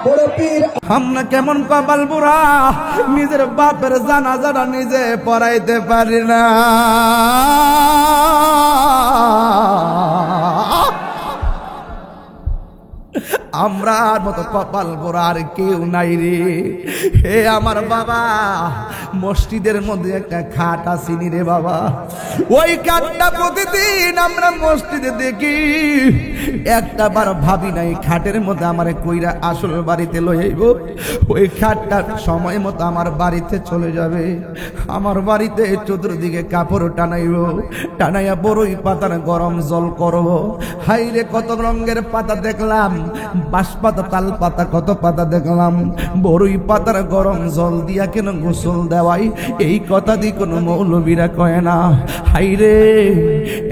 বড় পীর আমরা কেমন কপাল বুড়া, নিজের বাপের জানাজাটা নিজে পড়াইতে পারি না। আমরার মতো কপাল পোড়া আর কেউ নাই রে। হে আমার বাবা, মসজিদের মধ্যে একটা খাট আসিনি রে বাবা, ওই খাটটা প্রতিদিন আমরা মসজিদে দেখি, একটা বার ভাবি নাই খাটের মধ্যে আমার কইরা আসল বাড়িতে লই আইব, ওই খাটটা সময় মতো আমার বাড়িতে চলে যাবে। আমার বাড়িতে চতুর্দিকে কাপড় টানাইব, টানাইয়া বড়ই পাতার গরম জল করব। হাইরে কত রঙের পাতা দেখলাম, বাঁশ পাতা, তাল পাতা, কত পাতা দেখলাম। বড়ই পাতার গরম জল দিয়া কেন গোসল দেওয়াই, এই কথা দিয়ে কোনো মৌলবীরা কয় না। হাইরে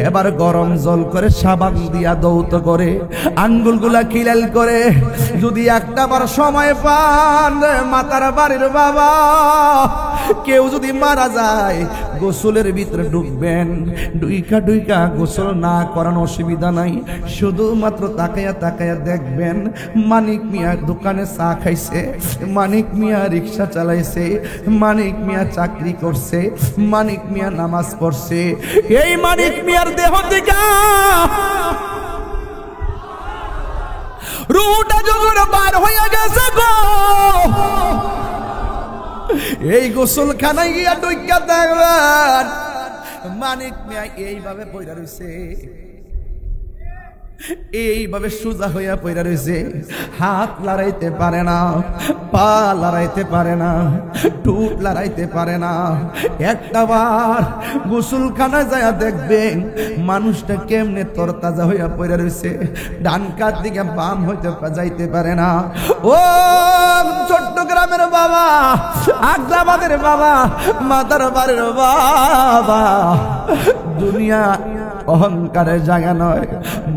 এবার গরম জল করে সাবান দিয়া দৌত করে আঙ্গুলগুলা খিলাল করে, যদি একটা বার সময় পান মাতার বাড়ির বাবা, কেউ যদি মারা যায় গোসলের ভিতরে ঢুকবেন, ডুইকা ডুইকা গোসল না করানো অসুবিধা নাই, শুধুমাত্র তাকাইয়া তাকাইয়া দেখবেন মানিক মিয়া দোকানে চা খাইছে, মানিক মিয়া রিক্সা চালাইছে, মানিক মিয়া চাকরি করছে, মানিক মিয়া নামাজ পড়ছে। এই মানিক মিয়ার দেহ থেকে রুটা জোর বার হইয়া গেছে গো। এই গোসলখানায় গিয়া ডুইকা দেখবেন মানিক মিয়া এইভাবে পয়রা রইছে, এইভাবে সোজা হইয়া পয়রা রইছে, হাত লড়াইতে পারে না, পা লড়াইতে পারে না, টুট লড়াইতে পারে না। একটা বার গোসলখানা যায় দেখবেন মানুষটা কেমনে তরতাজা হইয়া পয়রা রইছে, ডান কাত দিকে বাম হইতে যাইতে পারে না। ও চট্টগ্রামের বাবা, আগ্রাবাদের বাবা, মাতার বাড়ির বাবা, দুনিয়া অহংকারের জায়গা নয়।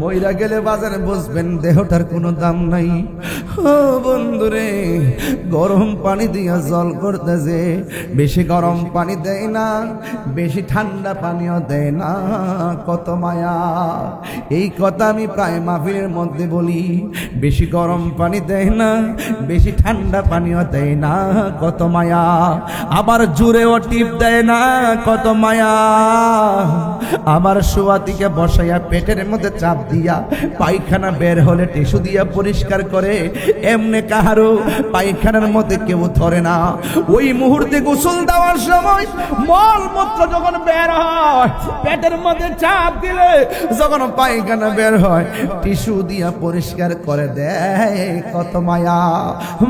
মইরা গেলে বাজারে বসবেন দেহটার কোনো দাম নাই। ও বন্ধুরে, গরম পানি দিয়া জল করতেছে, বেশি গরম পানি দেয় না, বেশি ঠান্ডা পানিও দেয় না, কত মায়া। এই কথা আমি প্রায় মাহফিলের মধ্যে বলি, বেশি গরম পানি দেয় না, বেশি ঠান্ডা পানিও দেয় না, কত মায়া। আবার জোরেও টিপ দেয় না, কত মায়া। আবার শোয়াতিকে বসাইয়া পেটের মধ্যে চাপ দিয়া পায়খানা বের হলে টিস্যু দিয়া পরিষ্কার করে, এমনি কাহারো পায়খানার মধ্যে কেউ ধরে না। ওই মুহূর্তে গোসল দেওয়ার সময় মলমূত্র যখন বের হয়, পেটের মধ্যে চাপ দিলে যখন পায়খানা বের হয় টিস্যু দিয়া পরিষ্কার করে দেয়, কত মায়া।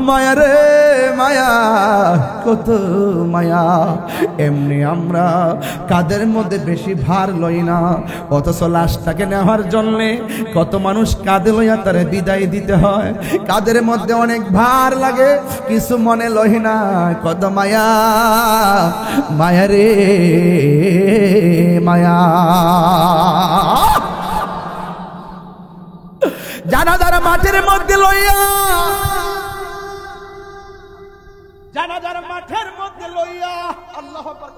মায়া রে মায়া, কত মায়া। এমনি আমরা কাদের মধ্যে বেশি ভার লই না, অথচ লাশটাকে নেওয়ার জন্য কত মানুষ কাঁধে লইয়া তারে বিদায় দিতে হয়। কাদের মধ্যে অনেক ভার লাগে, কিছু মনে লই না, কত মায়া। মায়া রে মায়া। জানাজার মাঠের মধ্যে লইয়া, জানাজার মাঠের মধ্যে লইয়া, আল্লাহু আকবার,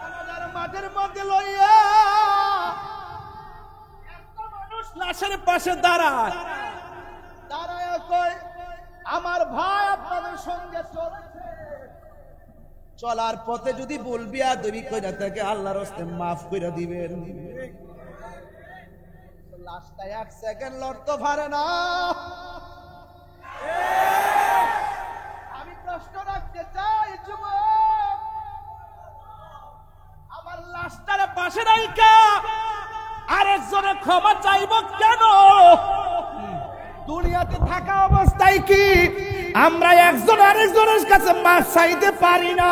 জানাজার মাঠের মধ্যে লইয়া একটা মানুষ লাশের পাশে দাঁড়ায়, দাঁড়ায় কয়, আমার ভাই আপনাদের সঙ্গে চলছে, চলার পথে যদি বলবি আদবি কইরা থাকে আল্লাহর রাস্তে মাফ কইরা দিবেন। লাশটা এক সেকেন্ড লড়তে পারে না। আমি প্রশ্ন রাখতে চাই যুবক, আমার লাশটার পাশে রাইখা আরেকজনের ক্ষমা চাইব কেন? দুনিয়াতে থাকা অবস্থায় কি আমরা একজন আরেকজনের কাছে মাফ চাইতে পারি না?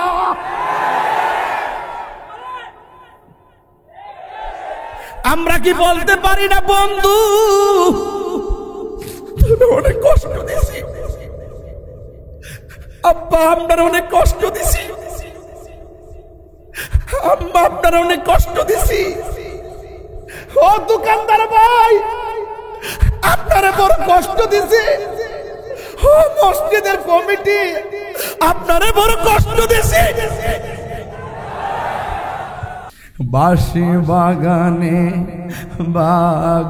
আমরা কি বলতে পারি না, বন্ধু অনেক কষ্ট দিছি, আব্বা আপনার অনেক কষ্ট দিছি, আম্মা আপনার অনেক কষ্ট দিছি, ও দোকানদার ভাই আপনারা বড় কষ্ট দিছি, ও মসজিদের কমিটি আপনারা বড় কষ্ট দিছি। বাঁশি বাগানে বা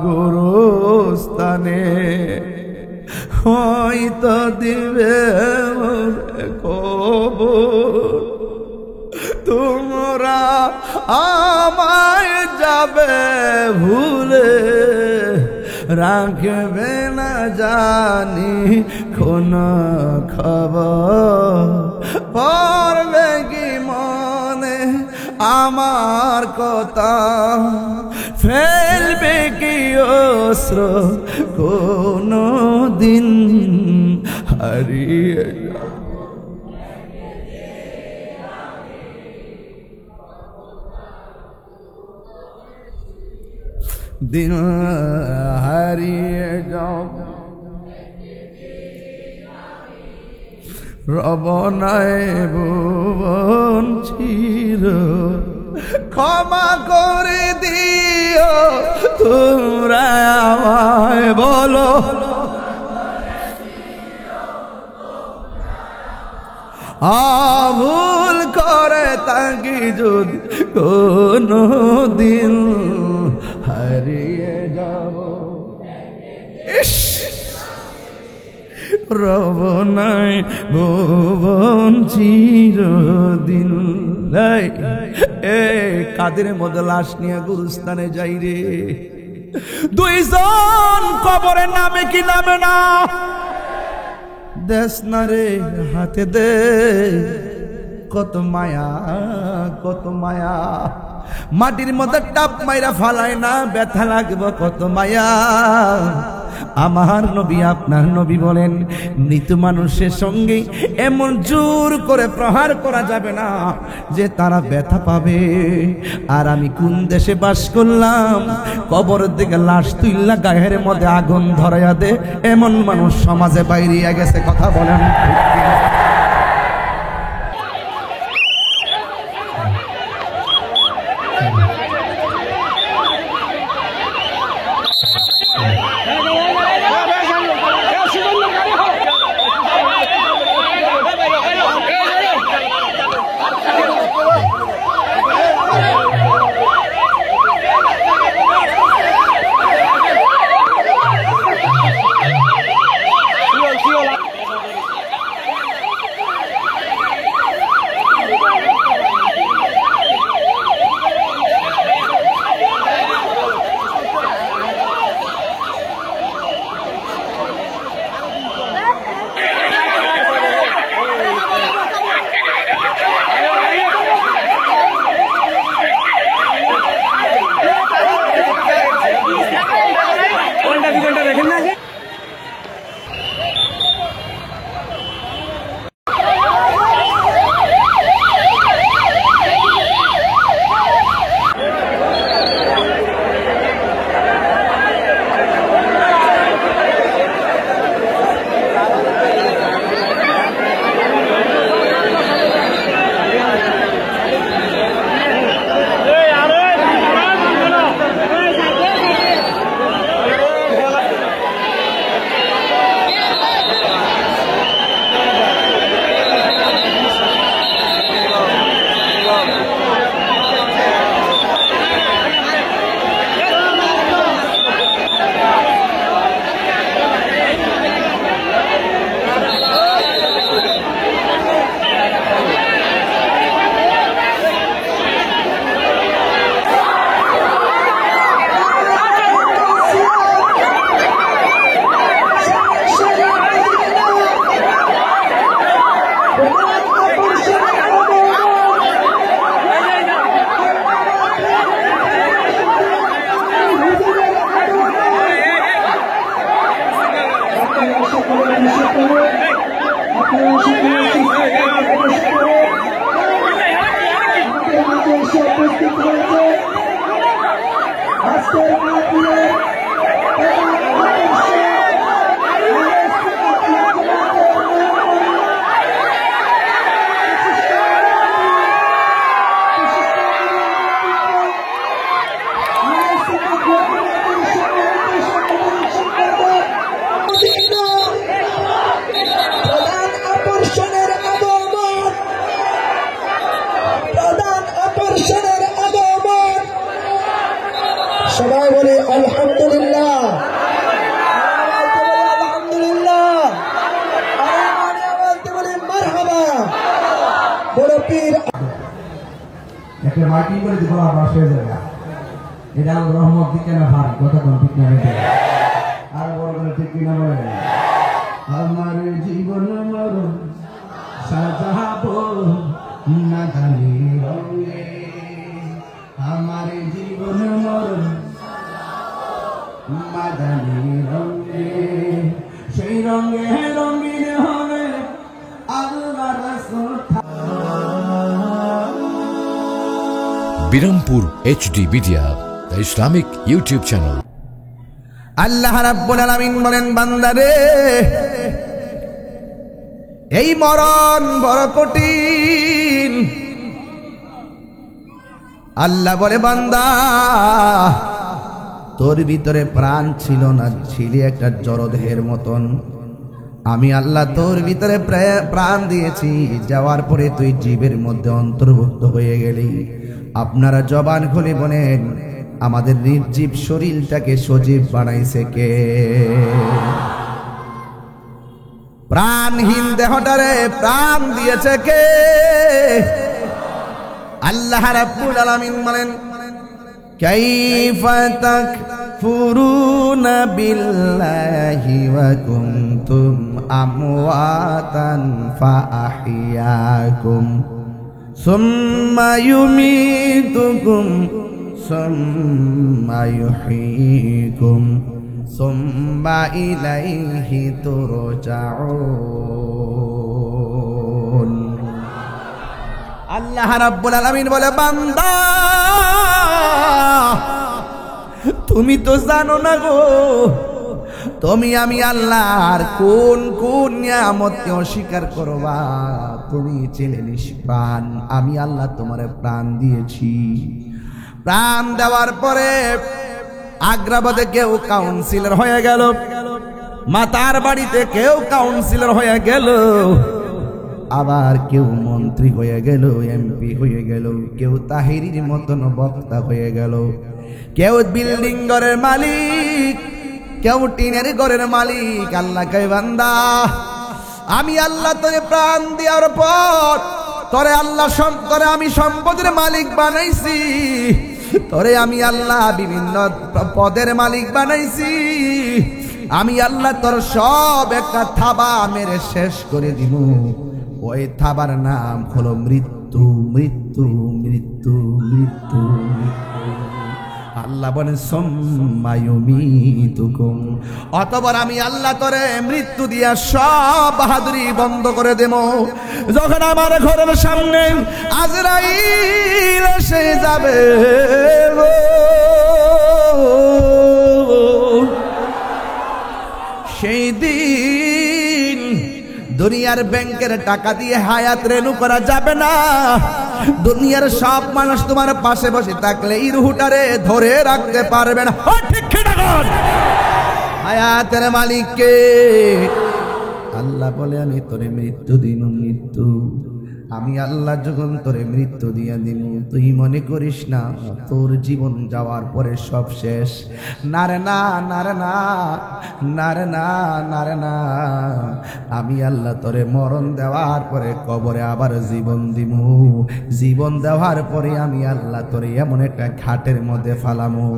গোরস্থানে হয়তো দিবে কবর, তোমরা আমায় যাবে ভুলে, রাখবে না জানি কোন খবর, পড়বে কি মনে আমার কথা, ফেলবে কি অস্ত্র কোনো দিন হারিয়ে দিন হারিয়ে যাও, রব নাই ভুবন চির, ক্ষমা করে দিও তোমরা আমায়, বলো ভুল করে থাকি যদি কোনো দিন হারিয়ে যাব, রব নাই ভুবন চিরদিন। কাদের মধ্যে লাশ নিয়ে গুরুস্থানে যাই রে, দুইজন কবরে নামে কি নামে না, দেশ না রে হাতে দে, কত মায়া কত মায়া, মাটির মধ্যে টাপ মাইরা ফালায় না, ব্যথা লাগবে কত মায়া। আমার নবী আপনার নবী বলেন, মৃত মানুষের সঙ্গে এমন জোর করে প্রহার করা যাবে না যে তারা ব্যথা পাবে। আর আমি কোন দেশে বাস করলাম, কবরের দিকে লাশ তুইলা গায়ের মধ্যে আগুন ধরাইয়া দে, এমন মানুষ সমাজে বাইরিয়া গেছে, কথা বলেন। একটা মাইকিং করে দিব আবার শেষ হয়ে যায়। এটা রহমত দিকে না ভাই, কথা কোন ঠিক না রেখে আর বড় করে ঠিক কিনা বলে। আমার জীবন মরণ সাজাবো মাদানি রঙে, আমার জীবন মরণ মাদানি রঙে, সেই রঙে রঙিন হবে আল্লাহ রাসূল। Birampur HD media, the Islamic YouTube channel. আল্লাহ রাব্বুল আলামিন বলেন, বান্দারে এই মরণ বড় কঠিন। আল্লাহ বলে, বান্দা তোর ভিতরে প্রাণ ছিল না, ছিলি একটা জড়দেহের মতন। আমি আল্লাহ তোর ভিতরে প্রাণ দিয়েছি, যাওয়ার পরে তুই জীবের মধ্যে অন্তর্ভুক্ত হয়ে গেলি। আপনারা জবান খুলে বলেন, আমাদের নির্জীব শরীরটাকে সজীব বানাইছে কে? প্রাণহীন দেহটারে প্রাণ দিয়েছে কে? আল্লাহ রাব্বুল আলামিন বলেন, কাইফা তাকফুরুনা বিল্লাহি ওয়া কুনতুম আমওয়াতান ফাআহইয়াকুম সুম্মা ইউমীতুকুম সুম্মা ইউহয়ীকুম সুম্মা ইলাইহি তুরজাউন। আল্লাহ রাব্বুল আলামিন বলে, বান্দা তুমি তো জানো না গো, তুমি আমি আল্লাহর কোন কোন নিয়ামতকে অস্বীকার করবা। তুমি ছিলে নিষ্প্রাণ, আমি আল্লাহ তোমারে প্রাণ দিয়েছি। প্রাণ দেওয়ার পরে আগ্রাবাদে কেউ কাউন্সিলর হয়ে গেল, মাতার বাড়িতে কেউ কাউন্সিলর হয়ে গেল, আবার কেউ মন্ত্রী হয়ে গেল, এমপি হয়ে গেল, কেউ তাহিরির মতন বক্তা হয়ে গেল, কেউ বিল্ডিং ঘরের মালিক, কেউ টিনের ঘরের মালিক। আল্লাহ কয়, বান্দা আমি আল্লাহ তোরে প্রাণ দেওয়ার পর তোরে আমি সম্পদের মালিক বানাইছি, তোরে আমি আল্লাহ বিভিন্ন পদের মালিক বানাইছি। আমি আল্লাহ তোর সব একটা থাবা মেরে শেষ করে দিব। ওই থাবার নাম হলো মৃত্যু, মৃত্যু, মৃত্যু, মৃত্যু। আল্লাহ বলেন, সুম্মা ইউমীতুকুম, অতঃপর আমি আল্লাহ তোরে মৃত্যু দিয়া সব বাহাদুরি বন্ধ করে দেব। যখন আমার ঘরের সামনে আজরাইল এসে যাবে, সেই দিন দুনিয়ার ব্যাংকের টাকা দিয়ে হায়াত রেনু করা যাবে না। দুনিয়ার সব মানুষ তোমার পাশে বসে থাকলে এই রুহটারে ধরে রাখতে পারবে না। ঠিক ঠিক হায়াতের মালিককে আল্লাহ বলে, আমি তোরে মৃত্যু দিন, মৃত্যু আমি আল্লাহ যখন তোরে মৃত্যু দিয়া দিব, তুই মনে করিস না তোর জীবন যাওয়ার পরে সব শেষ। না রে না, না রে না, না রে না, না রে না, আমি আল্লাহ তোরে মরণ দেওয়ার পরে কবরে আবার জীবন দিব। জীবন দেওয়ার পরে আমি আল্লাহ তোরে এমন একটা ঘাটের মধ্যে ফালামু।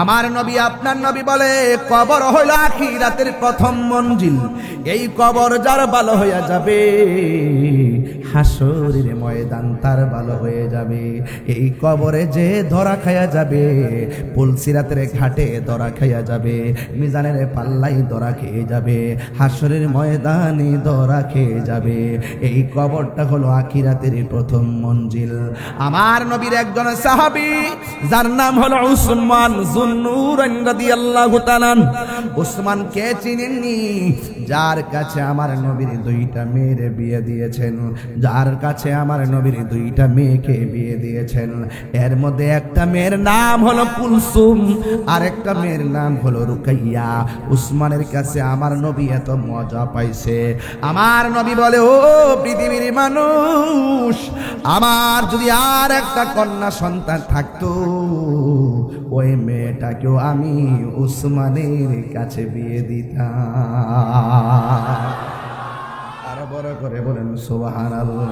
আমার নবী, আপনার নবী বলে, কবর হইল আখিরাতের প্রথম মঞ্জিল। এই কবর যার ভালো হইয়া যাবে, হাসরের ময়দান তার ভালো হয়ে যাবে। এই কবরে যে ধরা খায়া যাবে, পুলসিরাতের ঘাটে ধরা খাইয়া যাবে, মিজানের পাল্লাই ধরা খেয়ে যাবে, হাসরের ময়দানে ধরা খেয়ে যাবে। এই কবরটা হলো আখিরাতের প্রথম মঞ্জিল। আমার নবীর একজন সাহাবী, যার নাম হলো উসমান যুন্নুরাইন রাদিয়াল্লাহু তাআলা। উসমান কে চিনেননি? যার কাছে আমার নবীর দুইটা মেয়ের বিয়ে দিয়েছেন, যার কাছে আমার নবীর দুইটা মেয়েকে বিয়ে দিয়েছেন। এর মধ্যে একটা মেয়ের নাম হলো কুলসুম, আর একটা মেয়ের নাম হলো রুকাইয়া। উসমানের কাছে আমার নবী এত মজা পাইছে। আমার নবী বলে, ও পৃথিবীর মানুষ, আমার যদি আর একটা কন্যা সন্তান থাকতো, ওই মেয়েটাকেও আমি উসমানের কাছে বিয়ে দিতাম। আরো বড় করে বলেন সুবহানাল্লাহ।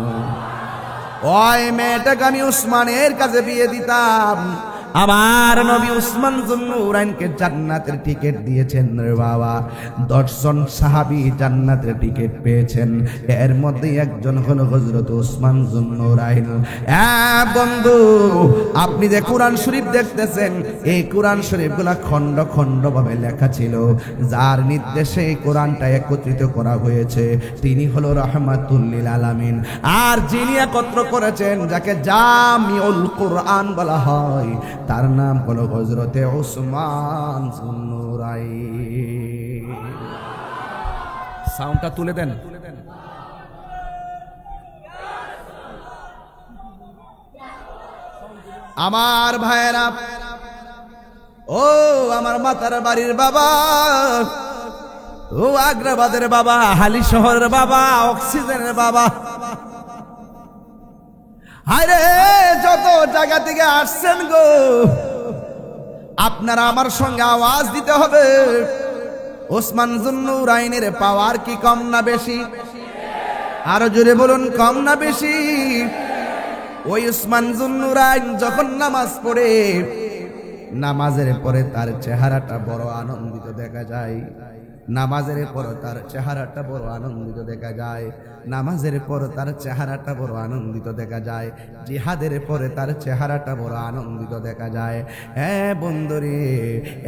ওই মেয়েটাকে আমি উসমানের কাছে বিয়ে দিতাম। আমার নবী উসমান যুন্নুরাইনকে জান্নাতের টিকিট দিয়েছেন রে বাবা। 10 জন সাহাবী জান্নাতের টিকিট পেয়েছেন, এর মধ্যে একজন হলো হযরত উসমান যুন্নুরাইন। বন্ধু, আপনি যে কোরআন শরীফ দেখতেছেন, এই কোরআন শরীফগুলা খণ্ড খণ্ড ভাবে লেখা ছিল। যার নির্দেশে এই কোরআনটা একত্রিত করা হয়েছে তিনি হলো রাহমাতুল লিল আলামিন। আর যিনি একত্র করেছেন, যাকে জামিউল কোরআন বলা হয়, তার নাম হলো হযরতে উসমান যুন্নুরাইন। সাউন্ডটা তুলে দেন। আমার ভাইয়েরা, ও আমার মাতার বাড়ির বাবা, ও আগ্রাবাদের বাবা, হালি শহরের বাবা, অক্সিজেনের বাবা, আরে যত জায়গা থেকে আসছেন গো, আপনারা আমার সঙ্গে আওয়াজ দিতে হবে। ওসমান যুন্নুরাইনের পাওয়ার কি কম না বেশি? আরো জোরে বলুন, কম না বেশি? ওই ওসমান যুন্নুরাইন যখন নামাজ পড়ে, নামাজের পরে তার চেহারাটা বড় আনন্দিত দেখা যায়। নামাজের পর তার চেহারাটা বড় আনন্দিত দেখা যায়। নামাজের পর তার চেহারাটা বড় আনন্দিত দেখা যায়। জিহাদের পরে তার চেহারাটা বড় আনন্দিত দেখা যায়। হ্যাঁ বন্ধুরে,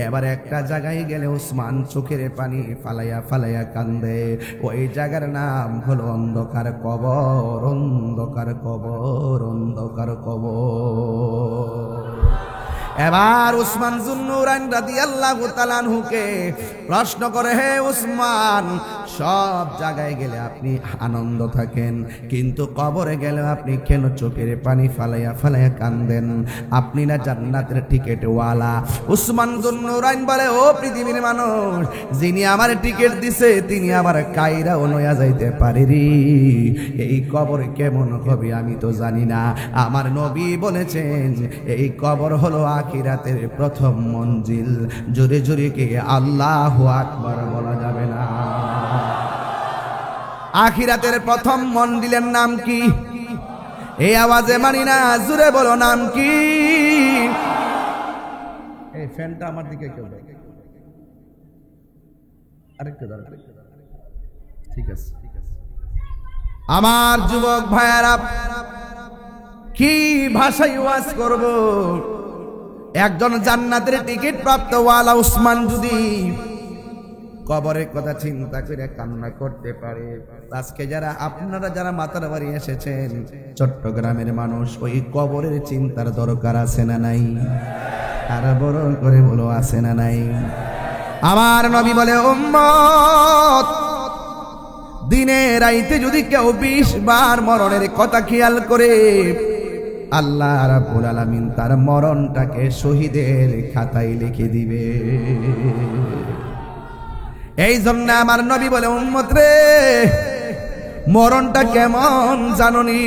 এবার একটা জায়গায় গেলে ওসমান চোখের পানি ফালাইয়া ফালাইয়া কান্দে। ওই জায়গার নাম হলো অন্ধকার কবর, অন্ধকার কবর, অন্ধকার কবর। এবার উসমান যুন্নুরাইন রাদিয়াল্লাহু তাআলা আনহুকে প্রশ্ন করে, হে উসমান, সব জায়গায় গেলে আপনি আনন্দ থাকেন, কিন্তু কবরে গেলে আপনি কেন চোখের পানি ফালাইয়া ফালাইয়া কান্দেন? আপনি না জান্নাতের টিকিট ওয়ালা? উসমান যুন্নুরাইন বলে, ও পৃথিবীর মানুষ, যিনি আমার টিকিট দিছে তিনি আবার কায়রা নয়া যাইতে পারে রে। এই কবর কেমন হবে আমি তো জানি না। আমার নবী বলেছেন এই কবর হলো আখিরাতের প্রথম মঞ্জিল। জোরে জোরে কে আল্লাহু আকবার বলা যাবে না? আখিরাতের প্রথম মঞ্জিলের নাম কি? এই আওয়াজে মানি না, জোরে বলো নাম কি? এই ফ্যানটা আমার দিকে কেউ দেয়, আরেকটু দাঁড়া, ঠিক আছে। আমার যুবক ভাইয়ারা, কি ভাষায় ওয়াজ করব? একজন জান্নাতের টিকিট প্রাপ্ত ওয়ালা উসমান যদি কবরের কথা চিন্তা করে কান্না করতে পারে, আজকে যারা আপনারা যারা মাতার বাড়ি এসেছেন, চট্টগ্রামের মানুষ, ওই কবরের চিন্তার দরকার আছে না নাই? আর বড় করে বলো, আছে না নাই? আমার নবী বলে, উম্মত, দিনে রাইতে যদি কেউ 20 বার মরণের কথা খেয়াল করে, আল্লাহ রাব্বুল আলামিন তার মরণটাকে শহীদের খাতায় লিখে দিবে। এই জন্য আমার নবী বলে, উম্মত রে, মরণটা কেমন জাননি?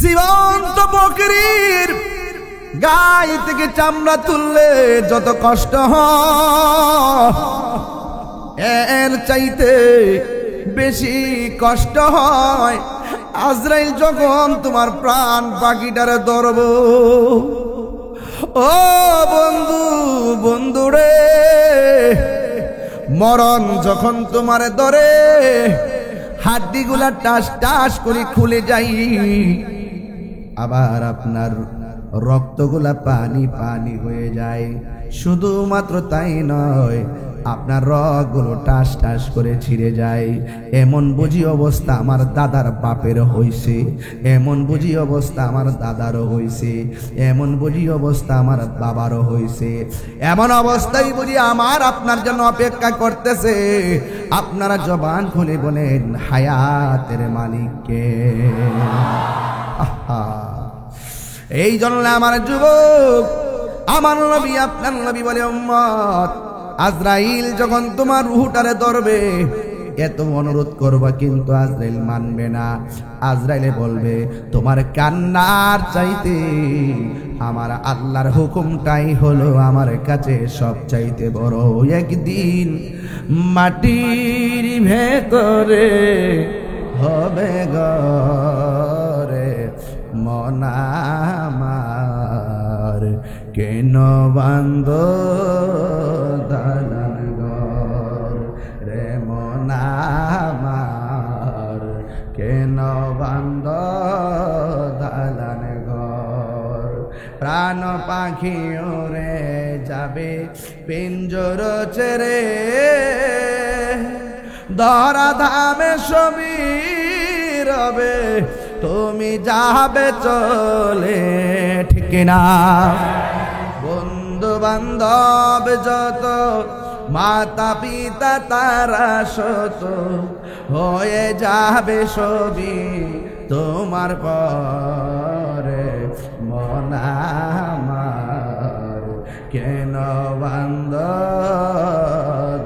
জীবন্ত বকরির গায়ে থেকে চামড়া তুললে যত কষ্ট হয়, এর চাইতে বেশি কষ্ট হয় আজরাইল যখন তোমার প্রাণ পাখিটারে ধরব। ও বন্ধু, বন্ধুরে, মরণ যখন তোমারে ধরে, হাড্ডিগুলা টাস টাস করে খুলে যাই, আবার আপনার রক্তগুলা পানি পানি হয়ে যায়। শুধুমাত্র তাই নয়, আপনার রগগুলো টাস টাস করে ছিঁড়ে যায়। এমন বুঝি অবস্থা আমার দাদার বাপের হইছে, এমন বুঝি অবস্থা আমার দাদারও হইছে, এমন বুঝি অবস্থা আমার বাবারও হইছে। এমন অবস্থায় বুঝি আমার আপনার জন্য অপেক্ষা করতেছে। আপনারা জবান খুলে বলেন, হায়াতের মালিককে। আহা, এই জন্য আমার যুবক, আমার নবী, আপনার নবী বলে, উম্মত, আজরাইল যখন তোমার রূহটারে ধরবে, এত অনুরোধ করবা, কিন্তু আজরাইল মানবে না। আজরাইলে বলবে, তোমার কান্নার চাইতে আমার আল্লাহর হুকুমটাই হলো আমার কাছে সব চাইতে বড়। একদিন মাটির ভেতরে হবে ঘরে মন আমার কেন বান্ধ দালান ঘর রে মন আমার কেন বান্ধ দালান ঘর প্রাণ পাখি ওরে যাবে পিঞ্জর ছেড়ে ধরা ধামে সবই রবে তুমি যাবে চলে ঠিক না বন্ধু বান্ধব যত মাতা পিতা তারা শত হয়ে যাবে সবই তোমার পরে মন আমার কেন বান্ধ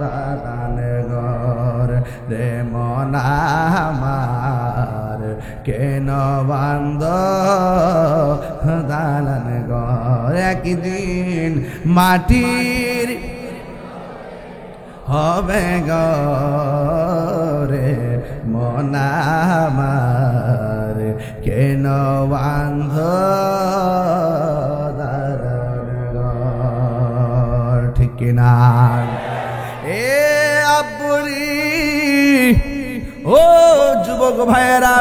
দালান ঘর রে মন আমার কেন বান্ধ দালান ঘর একদিন মাটির হবে গরে মন আমার কেন বান্ধ দালান ঘর ঠিক না এ আব্বুরি ও যুবক ভাইয়েরা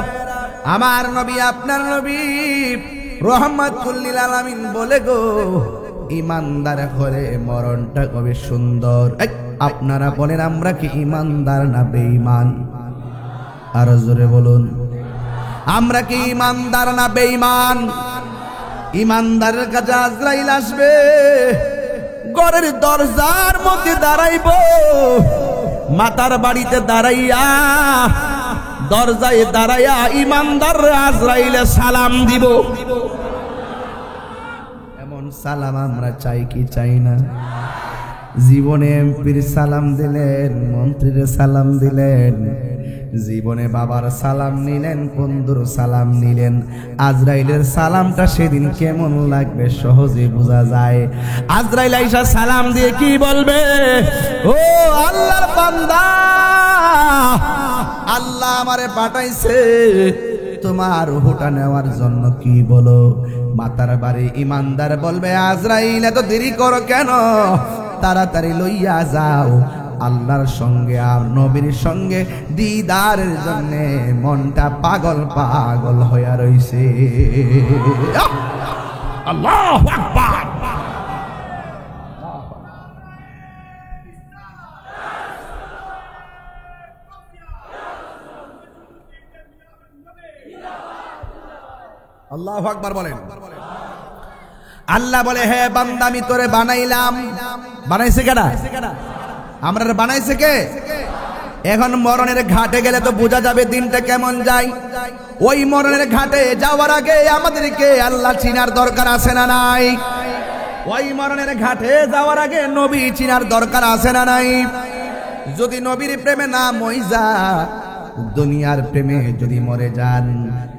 আমার নবী আপনার নবী রহমাতুল লিল আলামিন বলে গো ইমানদার ঘরে মরণটা কবে সুন্দর আপনারা বলেন আমরা কি ইমানদার না বেঈমান আর জোরে বলুন আমরা কি ইমানদার না বেঈমান ইমানদারের কাছে আজরাইল আসবে ঘরের দরজার মধ্যে দাঁড়াইব মাতার বাড়িতে দাঁড়াইয়া দরজায় দাঁড়াইয়া ইমানদার আজরাইলে সালাম দিব এমন সালাম আমরা চাই কি চাই না জীবনে এমপির সালাম দিলেন মন্ত্রীর সালাম দিলেন জীবনে বাবার সালাম নিলেন বন্ধুর সালাম নিলেন আজরাইলের সালামটা সেদিন কেমন লাগবে সহজে বোঝা যায় আজরাইল আইসা সালাম দিয়ে কি বলবে ও আল্লাহর বান্দা আল্লাহ আমারে পাঠাইছে তোমার রূহটা নেওয়ার জন্য কি বলো মাতার বাড়ি ইমানদার বলবে আজরাইল এত দেরি করো কেন তাড়াতাড়ি লইয়া যাও আল্লাহর সঙ্গে আর নবীর সঙ্গে দিদারের জন্য মনটা পাগল পাগল হইয়া রইছে আল্লাহু আকবার আল্লাহু আকবার বলেন আল্লাহ বলে হে বান্দা আমি তোরে বানাইলাম বানাইছে কেডা আমরা বানাইছে কে এখন মরণের ঘাটে গেলে তো বোঝা যাবে দিনটা কেমন যায় ওই মরণের ঘাটে যাওয়ার আগে আমাদেরকে আল্লাহ চিনার দরকার আছে না নাই ওই মরণের ঘাটে যাওয়ার আগে নবী চিনার দরকার আছে না নাই যদি নবীর প্রেমে না মইজা দুনিয়ার প্রেমে যদি মরে যান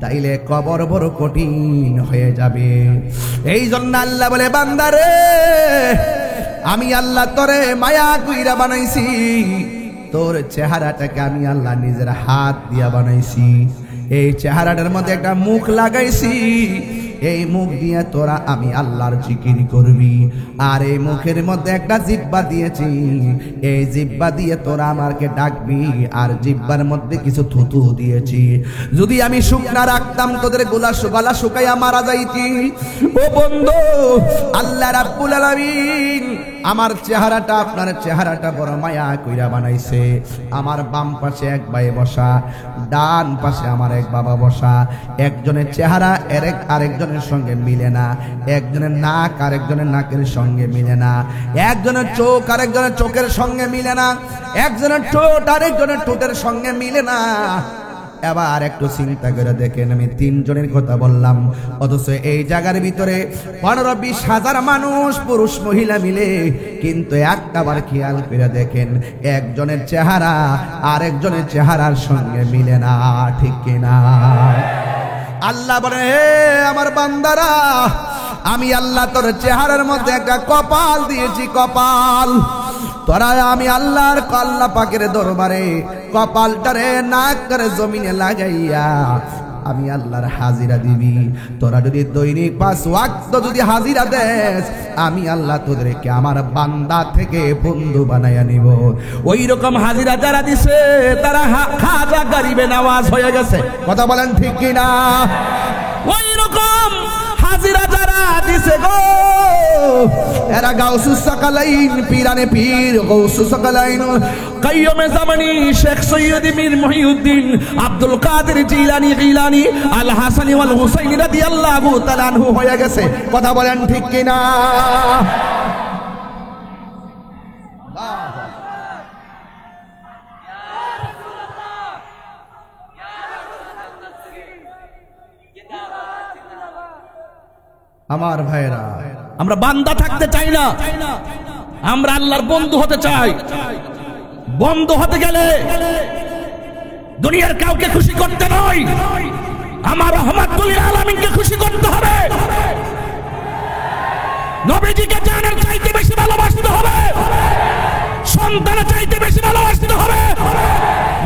তাইলে কবর বড় কঠিন হয়ে যাবে এই জন্য আল্লাহ বলে বান্দারে আমি আল্লাহ তোরে মায়া কইরা বানাইছি তোর চেহারাটাকে আমি আল্লাহ নিজের হাত দিয়া বানাইছি এই চেহারাটার মধ্যে একটা মুখ লাগাইছি এই মুখ দিয়ে তোরা আমি আল্লাহর জিকির করবি আর এই মুখের মধ্যে একটা জিহ্বা দিয়েছি এই জিহ্বা দিয়ে তোরা আমাকে ডাকবি আর জিহ্বার মধ্যে কিছু থুতু দিয়েছি যদি আমি শুকনা রাখতাম তোদের গলা শুকাইয়া মারা যাইতি ও বন্ধু আল্লাহ রাব্বুল আলামিন আমার চেহারাটা আপনার চেহারাটা বড় মায়া কইরা বানাইছে আমার বাম পাশে এক ভাই বসা ডান পাশে আমার এক বাবা বসা একজনের চেহারা আরেকজনের সঙ্গে মিলে না একজনের নাক আরেকজনের নাকের সঙ্গে মিলে না একজনের চোখ আরেকজনের চোখের সঙ্গে মিলে না একজনের ঠোঁট আরেকজনের ঠোঁটের সঙ্গে মিলে না এবার একটু চিন্তা করে দেখেন আমি তিনজনের কথা বললাম অথচ এই জায়গার ভিতরে 15-20 হাজার মানুষ পুরুষ মহিলা মিলে কিন্তু একটাবার খেয়াল করে দেখেন একজনের চেহারা আরেকজনের চেহারার সঙ্গে মিলে না ঠিক কিনা আল্লাহ বলে হে আমার বান্দারা আমি আল্লাহ তোর চেহারার মধ্যে একটা কপাল দিয়েছি কপাল তোরা আমি আল্লাহর আল্লাহ পাকের দরবারে কপালটারে নাক করে জমিনে লাগাইয়া আমি আল্লাহর হাজিরা দিবি। তোরা যদি দৈনিক 5 ওয়াক্ত যদি হাজিরা দেস, আমি আল্লাহ তোদেরকে আমার বান্দা থেকে বন্ধু বানাইয়া নিব। ওই রকম হাজিরা যারা দিছে তারা খাজা গরিবে নওয়াজ হয়ে গেছে। কথা বলেন ঠিক কিনা? ওই রকম হাজিরা যারা দিছে গো, এরা গাউসুস সাকালাইন, পীরানে পীর গাউসুস সাকালাইন, কাইয়ুমে জামানি শেখ সৈয়দ মীর মুহিউদ্দিন আব্দুল কাদের জিলানী গিলানী আল হাসানী ওয়াল হুসাইনী রাদিয়াল্লাহু তাআলা আনহু হয়ে গেছে। কথা বলেন ঠিক কিনা? আমার ভাইরা, আমরা বান্দা থাকতে চাই না, আমরা আল্লাহর বন্ধু হতে চাই। বন্ধু হতে গেলে দুনিয়ার কাউকে খুশি করতে নয়, আমার রহমাতুল আলামিনকে খুশি করতে হবে। নবীজিকে জানের চাইতে বেশি ভালোবাসতে হবে, সন্তানের চাইতে বেশি ভালোবাসতে হবে,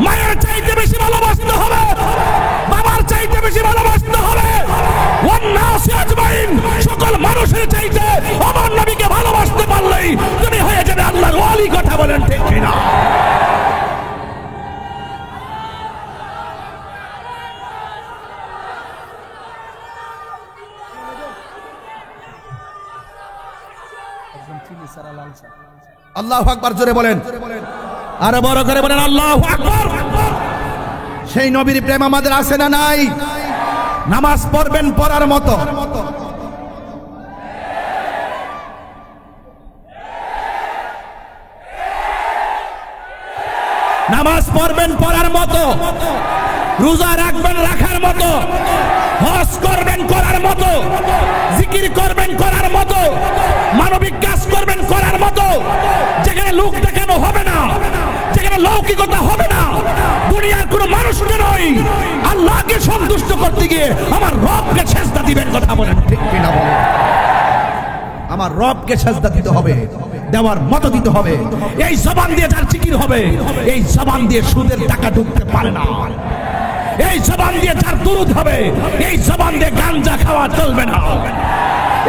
মায়ের চাইতে বেশি ভালোবাসতে হবে, বাবার চাইতে বেশি ভালোবাসতে হবে। সকল মানুষের চাইতে আমার নবীকে ভালোবাসতে পারলেই তুমি হয়ে যাবে আল্লাহর ওয়ালি। কথা বলেন ঠিক কিনা? আল্লাহু আকবার জোরে বলেন, আরে বড় করে বলেন আল্লাহু আকবার। সেই নবীর প্রেম আমাদের আছে না নাই? নামাজ পড়বেন পড়ার মতো, নামাজ পড়বেন পড়ার মতো, রোজা রাখবেন রাখার মতো, হজ করবেন করার মতো, জিকির করবেন করার মতো, মানবিক কাজ করবেন করার মতো। যেখানে লোক দেখানো হবে না, যেখানে লৌকিকতা হবে না, দুনিয়ার কোনো মানুষকে নয়, আল্লাহকে সন্তুষ্ট করতে গিয়ে আমার রবকে সেজদা দিবেন। কথা বলেন ঠিক কিনা? বলেন আমার রবকে সেজদা দিতে হবে, দেওয়ার মতো দিতে হবে। এই জবান দিয়ে যার জিকির হবে, এই জবান দিয়ে সুদের টাকা ঢুকতে পারে না। এই জবান দিয়ে যার দুরূদ হবে, এই জবান দিয়ে গাঞ্জা খাওয়া চলবে না।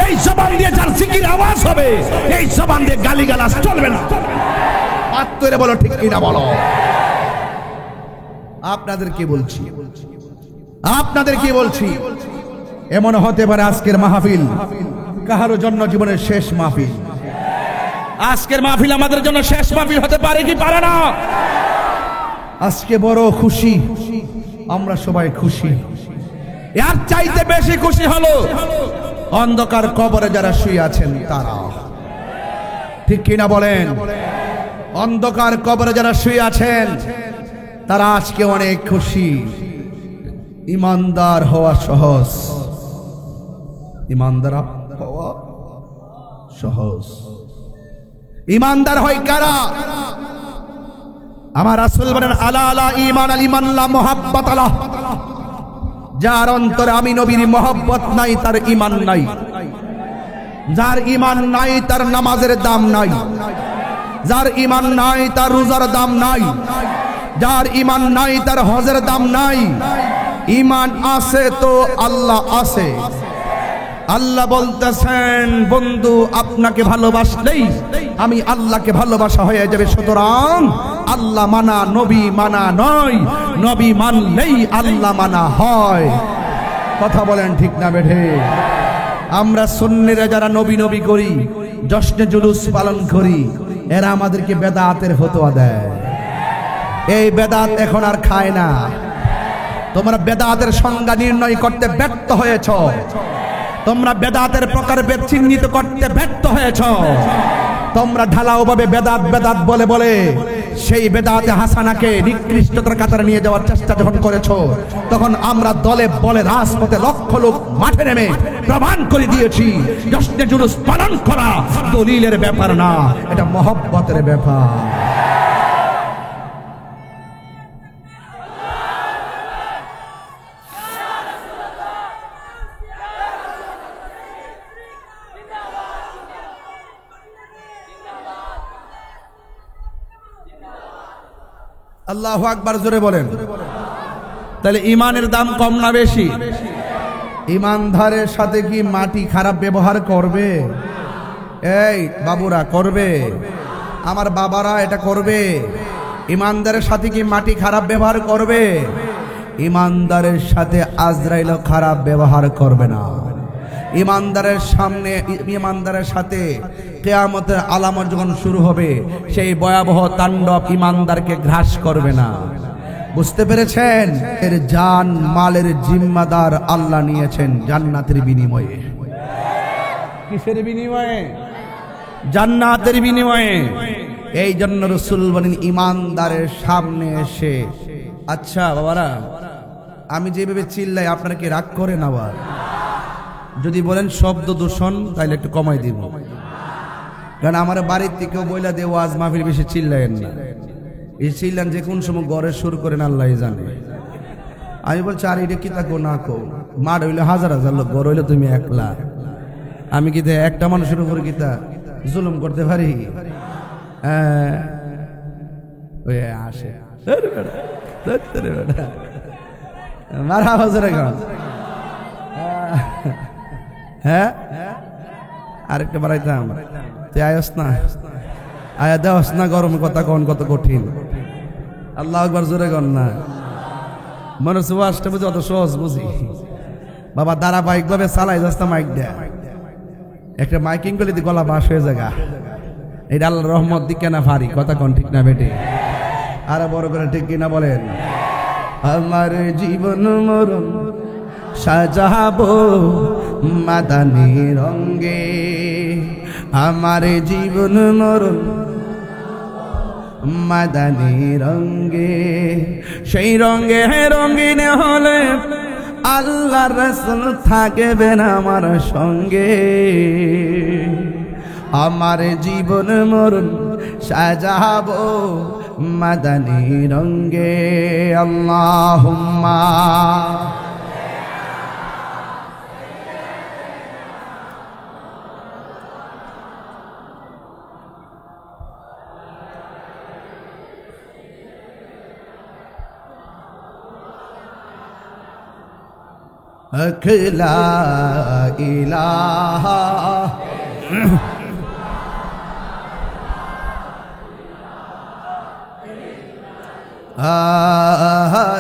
এই জবান দিয়ে যার জিকির আওয়াজ হবে, এই জবান দিয়ে গালিগালাজ চলবে না। আত্মরে বলো ঠিক কিনা? বলো। আপনাদের কি বলছি, আপনাদের কি বলছি, এমন হতে পারে আজকের মাহফিল কাহারো জন্য জীবনের শেষ মাহফিল। আজকের মাহফিল আমাদের জন্য শেষ মাহফিল হতে পারে কি পারে না? আজকে বড় খুশি, আমরা সবাই খুশি। এর চাইতে বেশি খুশি হলো অন্ধকার কবরে যারা শুয়ে আছেন তারা। ঠিক কিনা বলেন? অন্ধকার কবরে যারা শুয়ে আছেন তারা আজকে অনেক খুশি। ইমানদার হওয়া সহজ, ইমানদার হওয়া সহজ। ইমানদার হয় কারা? আমার রাসূল বলেন আলা আলা ঈমান আল ঈমান লা মুহাব্বাত আলাহ। যার অন্তরে আমি নবীর মহব্বত নাই তার ঈমান নাই। যার ঈমান নাই তার নামাজের দাম নাই। যার ঈমান নাই তার রোজার দাম নাই। যার ঈমান নাই তার হজের দাম নাই। ঈমান আছে তো আল্লাহ আছে। আল্লাহ বলতেছেন বন্ধু আপনাকে ভালোবাসলেই আমি আল্লাহকে ভালোবাসা হয়ে যাবে। সুতরাং আল্লাহ মানা নবী মানা নয়, নবী মানলেই আল্লাহ মানা হয়। কথা বলেন ঠিক না বেঠে? আমরা সুন্নিরা যারা নবী নবী করি, জশ্নে জুলুস পালন করি, এরা আমাদেরকে বেদাতের ফতোয়া দেয়। এই বেদাত এখন আর খায় না। তোমরা বেদাতের সংজ্ঞা নির্ণয় করতে ব্যর্থ হয়েছ। তোমরা বেদাতের প্রকারভেদ চিহ্নিত করতে ব্যর্থ হয়েছ। তোমরা ঢালাও ভাবে বেদাত বেদাত বলে বলে সেই বেদাতে হাসানাকে নিকৃষ্টতার কাতারে নিয়ে যাওয়ার চেষ্টা যখন করেছো, তখন আমরা দলে বলে রাজপথে লক্ষ লোক মাঠে নেমে প্রমাণ করে দিয়েছি জশ্নে জুলুস পালন করা দলিলের ব্যাপার না, এটা মহব্বতের ব্যাপার। আল্লাহু আকবার জোরে বলেন। তাহলে ইমানের দাম কম না বেশি? ইমানদারের সাথে কি মাটি খারাপ ব্যবহার করবে? এই বাবুরা করবে, আমার বাবারা এটা করবে? ইমানদারের সাথে কি মাটি খারাপ ব্যবহার করবে? ইমানদারের সাথে আজরাইল খারাপ ব্যবহার করবে না। ইমানদারের সামনে, ইমানদারের সাথে কিয়ামতের আলামত যখন শুরু হবে, সেই ভয়াবহ তাণ্ডব ইমানদারকে গ্রাস করবে না। বুঝতে পেরেছেন? এর জান মালের জিম্মাদার আল্লাহ নিয়েছেন জান্নাতের বিনিময়ে। কিসের বিনিময়ে? জান্নাতের বিনিময়ে। এই জন্য রাসূল বলেন ইমানদারের সামনে এসে, আচ্ছা বাবারা আমি যেভাবে চিল্লাই আপনারা কি রাগ করেন? আবার যদি বলেন শব্দ দূষণ তাহলে একটু কমাই দিব, কারণ আমার বাড়ির থেকেও বইলা দিয়ে ওয়াজ মাহফিল বেশি চিল্লায়েন না। এই চিল্লান যে কোন সময় গড়ে সুর করেন আল্লাহ জানে। আমি বলছি আর এটা কি তাকো না কো, মাঠ হইলে হাজার হাজার লোক, গড় হইলে তুমি একলা। আমি কি একটা মানুষের উপর গীতা জুলুম করতে পারি? আসে মারা হাজারে গান। হ্যাঁ আরেকটা বাড়াইতাম, তুই আয়স না, আয়া দেওয়াস না, গরম কথা কন কত কঠিন। আল্লাহ একবার জোরে গন না। মনে হচ্ছে ওয়াজটা বুঝি অত সহজ বুঝি। বাবা ধারাবাহিক ভাবে চালাই যাস না মাইক দেয়া, একটা মাইকিং করলে গলা বাস হয়ে জায়গা। এটা আল্লাহর রহমত দিকে না ভারী কথা কন, ঠিক না বেটে? আরো বড় করে ঠিক কিনা বলেন? আমার জীবন মরণ সাজাবো মাদানী রঙ্গে, আমার জীবন মরণ মাদানী রঙ্গে। সেই রঙ্গে রঙিন হলে আল্লাহর রাসূল থাকবেন আমার সঙ্গে। আমার জীবন মরণ সাজাবো মাদানী রঙ্গে। আল্লাহুম্মা লা ইলাহা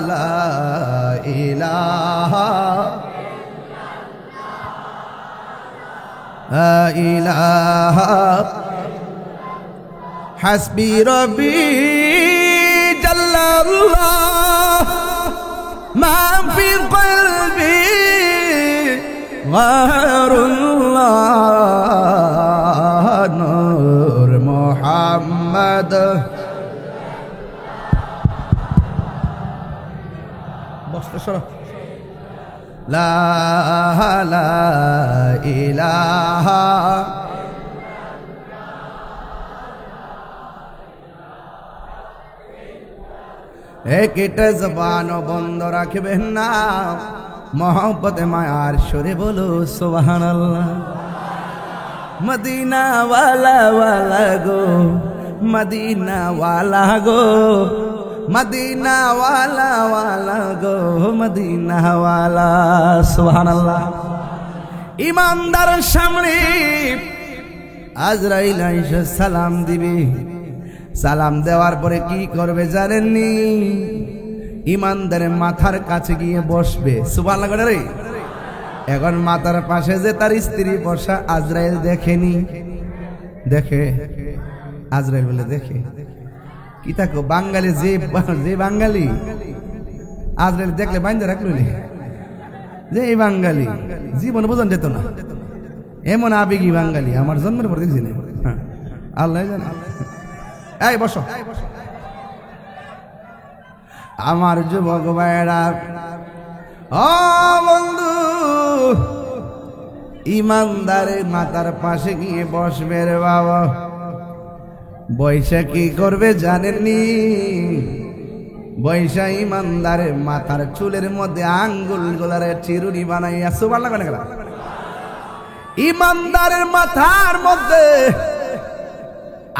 লা ইলাহা ইলাহা হাসবি রব্বি জাল্লাল্লাহ মা ফি কলবি গায়রুল্লাহ নূর মুহাম্মদ। লা ইলাহা একটা জবান বন্ধ রাখবেন না, মোহব্বতে মায়ার সুরে বলো সুবহানাল্লাহ। মদিনা ওয়ালা ওয়ালা গো, মদিনা ওয়ালা গো, মদিনা ওয়ালা ওয়ালা গো, মদিনা ওয়ালা সুবহানাল্লাহ। ইমানদার সামনে আজরাইল আইসা সালাম দিবে। সালাম দেওয়ার পরে কি করবে জানেননি? ইমানদারের মাথার কাছে গিয়ে বসবে। সুবহানাল্লাহ রে। এখন মাথার পাশে যে তার স্ত্রী বসা, আজরাইল দেখেনি? দেখে? আজরাইল বলে দেখে। কি থাকো বাঙালি, যে বাঙালি আজরাইল দেখলে বাইন্দা রাখলো যে এই বাঙালি জীবনে বোঝান যেত না, এমন আবেগী বাঙালি আমার জন্মের পর দেখছি না। আল্লাহ জানে। এই বসো। আমার যুবক ভাইরা, ও বন্ধু, ইমানদারের মাথার পাশে গিয়ে বসবে রে বাবা। বৈশা কি করবে জানেননি? বৈশা ইমানদারের মাথার চুলের মধ্যে আঙ্গুল গোলারে চিরুনি বানাইয়া, সুবহানাল্লাহ কেন গেলা? ইমানদারের মাথার মধ্যে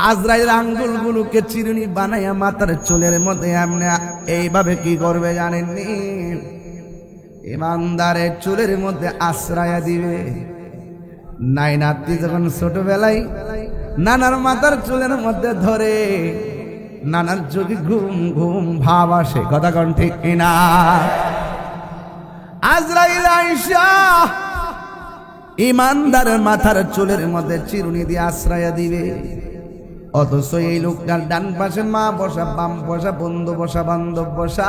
আজরাইল আঙ্গুলগুলোকে চিরুনি বানাইয়া মাথার চুলের মধ্যে এমনি এইভাবে কি করবে জানেননি? ইমানদারের চুলের মধ্যে আশ্রয়া দিবে। নাই নাতি যখন ছোটবেলায় নানার মাথার চুলের মধ্যে ধরে, নানার চোখে ঘুম ঘুম ভাব আসে, কথা কোন ঠিক কিনা? আজরাইল আইসা ইমানদারের মাথার চুলের মধ্যে চিরুনি দিয়ে আশ্রয়া দিবে। অথচ এই লোকটার ডান পাশে মা বসা, বাম বসা, বন্ধু বসা, বান্ধব বসা।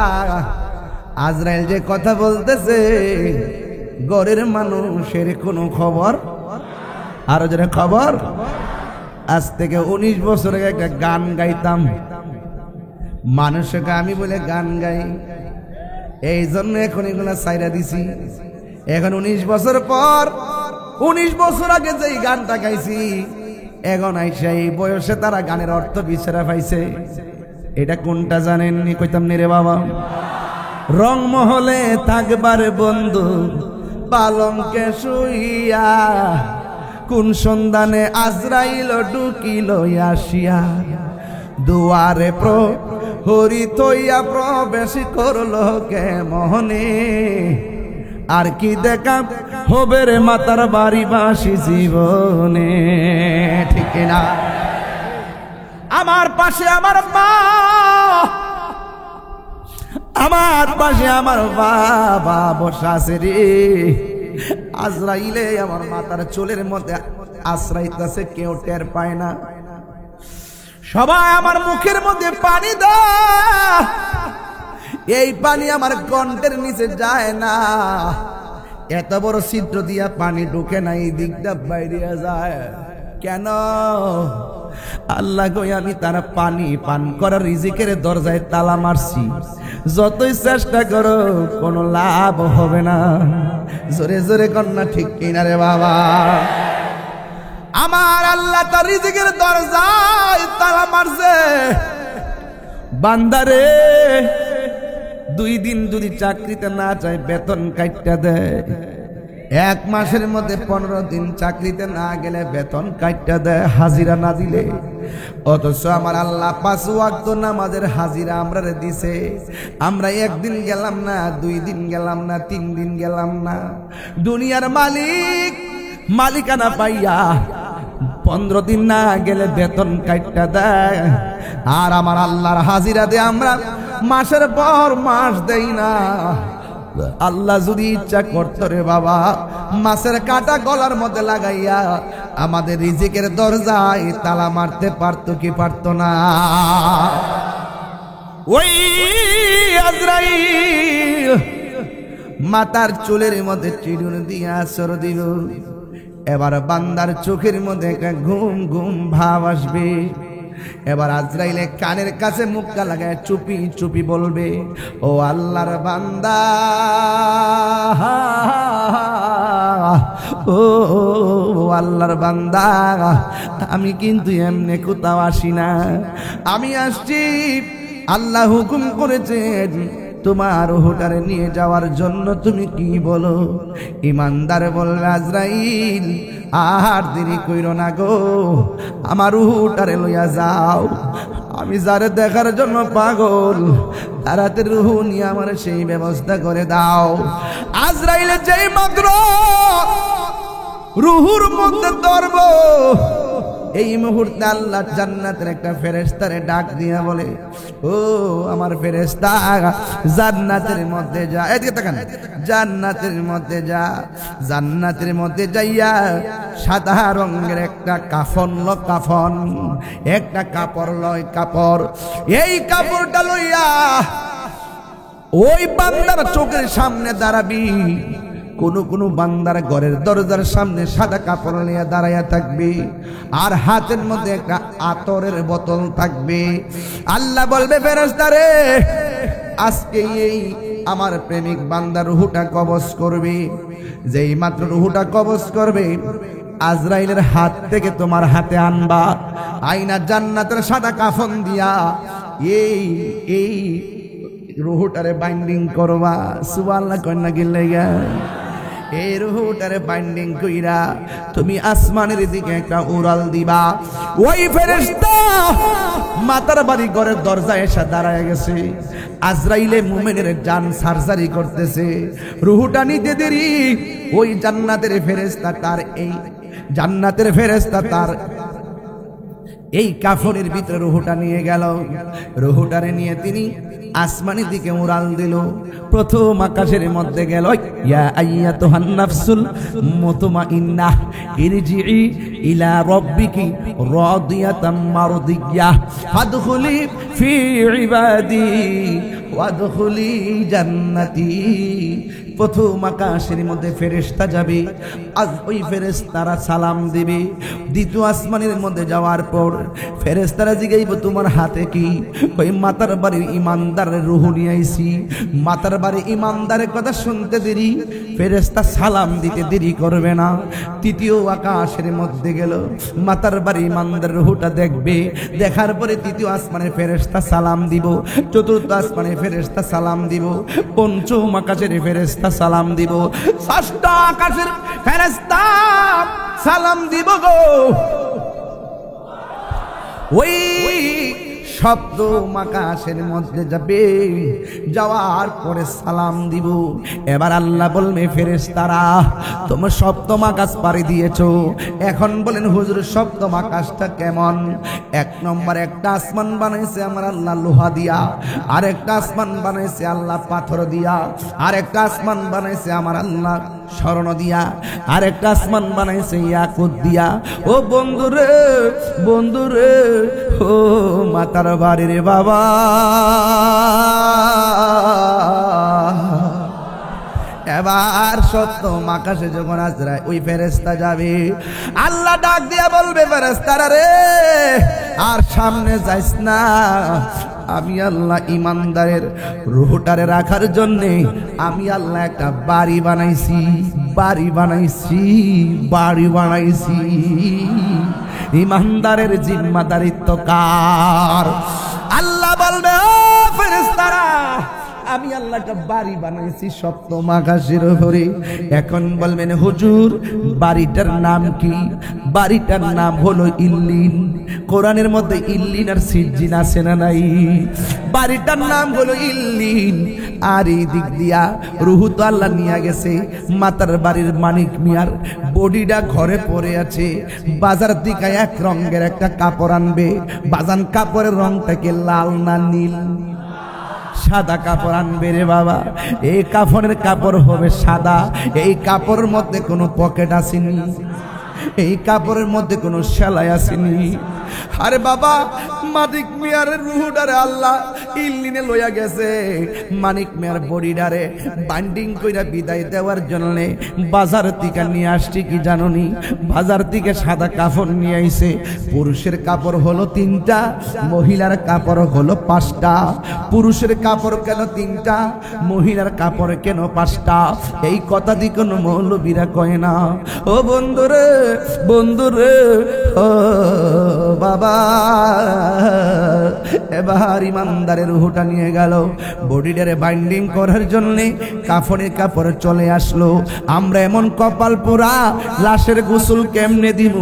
আজরাইল যে কথা বলতেছে ঘরের মানুষের কোনো খবর, আরো যারা খবর। আজ থেকে 19 বছর আগে একটা গান গাইতাম, মানুষকে আমি বলে গান গাই, এই জন্য এখন এগুলা সাইরা দিছি। এখন 19 বছর পর, 19 বছর আগে যেই গানটা গাইছি, এখন আইসা এই বয়সে তারা গানের অর্থ বিছরা পাইছে। এটা কোনটা জানেননি? কইতাম নি রে বাবা। রংমহলে থাকবার বন্ধু পালঙ্কে শুইয়া, কোন সন্ধানে আজরাইল ঢুকিল আসিয়া, দুয়ারে প্রহরী থইয়া প্রবেশ করলো কে মোহনে। আর কি দেখা হবে রে মাতার বাড়ি বাসি জীবনে, ঠিক না? আমার পাশে আমার মা, আমার পাশে আমার বাবা বসা আছে রে। আজরাইলে আমার মাথার চুলের মধ্যে আশ্রাইতেছে, কেউ টের পায় না। সবাই আমার মুখের মধ্যে পানি দেয়, এই পানি আমার কণ্ঠের নিচে যায় না। এত বড় ছিদ্র দিয়া পানি ঢুকে না, এই দিকটা বাইরে যায় কেন? আল্লাহ কই আমি তারা পানি পান করার রিজিকের দরজায় তালা মারছি, যতই চেষ্টা করো কোনো লাভ হবে না। জোরে জোরে কন্যা ঠিক কিনা রে বাবা? আমার আল্লাহ তার রিজিকের দরজায় তালা মারছে। বান্দারে 2 দিন যদি চাকরিতে না যায় বেতন কাইটা দেয়, 1 মাসের মধ্যে 15 দিন চাকরিতে না গেলে বেতন কাইটা দেয়, হাজিরা না দিলে। অথচ আমার আল্লাহ 5 ওয়াক্ত নামাজের হাজিরা আমরা দিছে। আমরা 1 দিন গেলাম না, 2 দিন গেলাম না, 3 দিন গেলাম না। দুনিয়ার মালিক মালিকানা পাইয়া 15 দিন না গেলে বেতন কাইটা দেয়। আর আমার আল্লাহর হাজিরা দিয়ে আমরা মাসের পর মাস দেই না। আল্লাহ যদি ইচ্ছা করতো রে বাবা, মাছের কাটা গলার মধ্যে লাগাইয়া আমাদের রিজিকের দরজায় তালা মারতে পারতো কি পারতো না? ওই আজরাইল মাথার চুলের মধ্যে চিরুনি দিয়া আসর দিল। এবার বান্দার চোখের মধ্যে একটা ঘুম ঘুম ভাব আসবে। এবার আজরাইলে কানের কাছে মুখটা লাগায় চুপি চুপি বলবে, ও আল্লাহর বান্দা, ও আল্লাহর বান্দা, আমি কিন্তু এমনি কোথাও আসি না, আমি আসছি আল্লাহ হুকুম করেছেন তোমার রূহটারে নিয়ে যাওয়ার জন্য। তুমি কি বলো? ইমানদার বলবে, আজরাইল আর দেরি কইরো না গো, আমার রূহটারে লইয়া যাও, আমি যারে দেখার জন্য পাগল, তাড়াতাড়ি রূহ নিয়ে আমার সেই ব্যবস্থা করে দাও। আজরাইল যেই মাত্র রূহুর মধ্যে ধরব, এই মুহূর্তে আল্লাহ জান্নাতের একটা ফেরেশতারে ডাক দিয়া বলে, ও আমার ফেরেশতা, জান্নাতের মধ্যে যা, এদিকে তাকান, জান্নাতের মধ্যে যা, জান্নাতের মধ্যে যাইয়া সাদা রঙের একটা কাফন ল, কাফন একটা কাপড় লয়, কাপড়, এই কাপড়টা লইয়া ওই বান্দার চোখের সামনে দাঁড়াবি। কোন বান্দার ঘরের দরজার সামনে সাদা কাপড় নিয়ে দাঁড়াইয়া থাকবে, আর হাতের মধ্যে একটা আতরের বোতল থাকবে। আল্লাহ বলবে, ফেরেশতারে, আজকে এই আমার প্রেমিক বান্দার রূহটা কবজ করবে। যেই মাত্র রূহটা কবজ করবে, আজরাইলের হাত থেকে তোমার হাতে আনবা, আইনা জান্নাতের সাদা কাফন দিয়া এই রূহটারে বাইন্ডিং করবা। সুবহানাল্লাহ কন্যা গিল্লাইয়া এই রুহুটারে বাইন্ডিং কইরা তুমি আসমানের দিকে একটা উড়াল দিবা। ওই ফেরেশতা মাতার বাড়ি ঘরের দরজায় এসে দাঁড়ায় গেছে। আজরাইলে মুমিনের জান সার্জারি করতেছে, রুহুটা নিতে দেরি। ওই জান্নাতের ফেরেশতা তার এই কাফনের ভিতরে রুহুটা নিয়ে গেল। রুহুটারে নিয়ে তিনি আসমানের দিকে উড়াল দিল। প্রথম আকাশের মধ্যে গেল। ইয়া আইয়াতুহান নাফসুল মুতমাইন্নাহ ইরজিই ইলা রাব্বিকি রাদিয়াতাম মারদিয়াহ ফাদখুলি ফি ইবাদি ওয়াদখুলি জান্নাতি। প্রথম আকাশের মধ্যে ফেরেশতা যাবে, আজ ওই ফেরেশতারা সালাম দিবে। দ্বিতীয় আসমানের মধ্যে যাওয়ার পর ফেরেশতারা জিগাইব তোমার হাতে কি? ওই মাতার বাড়ির ইমানদারের রূহ নিয়ে আইছি। মাতার বাড়ির ইমানদারের কথা শুনতে দেরি, ফেরেশতা সালাম দিতে দেরি করবে না। তৃতীয় আকাশের মধ্যে গেল, মাতার বাড়ির ইমানদারের রূহটা দেখবে। দেখার পরে তৃতীয় আসমানের ফেরেশতা সালাম দিব, চতুর্থ আসমানের ফেরেশতা সালাম দিব, পঞ্চম আকাশের ফেরেশতা সালাম দিব, ষষ্ঠ আকাশের ফেরেশতা সালাম দিব গো। ওই শব্দ আকাশের মধ্যে যাবে, যাওয়ার পরে সালাম দিব। এবার আল্লাহ বলবে ফেরেশতারা তোমরা সপ্তম আকাশ পাড়ি দিয়েছো, এখন বলেন হুজুর সপ্তম আকাশটা কেমন? এক নম্বর একটা আসমান বানাইছে আমার আল্লাহ লোহা দিয়া, আর একটা আসমান বানাইছে আল্লাহ পাথর দিয়া, আর একটা আসমান বানাইছে আমার আল্লাহ স্বর্ণ দিয়া, আর একটা আসমান বানাইছে ইয়াকুত দিয়া। ও বন্ধুরে বন্ধুরে, ও মাতার বাড়ির বাবা, এবার সপ্তম আকাশে যখন আজরাইল ওই ফেরেশতা যাবে, আল্লাহ ডাক দিয়া বলবে ফেরেশতারা রে আর সামনে যাইস না। আমি আল্লাহ ইমানদারের রূহটারে রাখার জন্য আমি আল্লাহ একটা বাড়ি বানাইছি। ইমানদারের জিম্মাদারিত্ব কার? আল্লাহ বলবে ও ফেরেশতারা আমি আল্লাহ একটা বাড়ি বানাইছি সপ্তম আকাশের উপরে। এখন বলবেন হুজুর বাড়িটার নাম কি? বাড়িটার নাম হলো ইল্লিন। কোরআনের মধ্যে ইল্লিন আর সিজ্জিন আছে না নাই? বাড়িটার নাম হলো ইল্লিন। আর এই দিক দিয়া রুহু তো আল্লাহ নিয়ে গেছে, মাতার বাড়ির মানিক মিয়ার বডিটা ঘরে পড়ে আছে। বাজার থেকে এক রঙের একটা কাপড় আনবে, বাজান কাপড়ের রংটাকে লাল না নীল? সাদা কাপড় আনবে রে বাবা। এই কাফনের কাপড় হবে সাদা। এই কাপড়ের মধ্যে কোনো পকেট আসেনি, এই কাপড়ের মধ্যে কোনো সেলাই আসেনি। আরে বাবা মানিক মিয়ার রুহুডারে আল্লাহ ইল্লিনে লইয়া গেছে। মানিক মিয়ার বডিডারে বাইন্ডিং কইরা বিদায় দেওয়ার জন্য বাজার থেকে নিয়ে আসছি কি জানোনি? বাজার থেকে সাদা কাপড় নিয়ে আইছে। পুরুষের কাপড় হলো 3টা, মহিলার কাপড় হলো 5টা। পুরুষের কাপড় কেন 3টা, মহিলার কাপড় কেন 5টা? এই কথা দি কোনো মৌলবীরা কয় না। ও বন্ধুরে বন্ধুরে, ও বাবা, এবার ইমানদারের রুহটা নিয়ে গেল বডিটারে বাইন্ডিং করার জন্য। কাফনের কাপড় চলে আসলো। আমরা এমন কপাল পোড়া, লাশের গোসল কেমনে দিব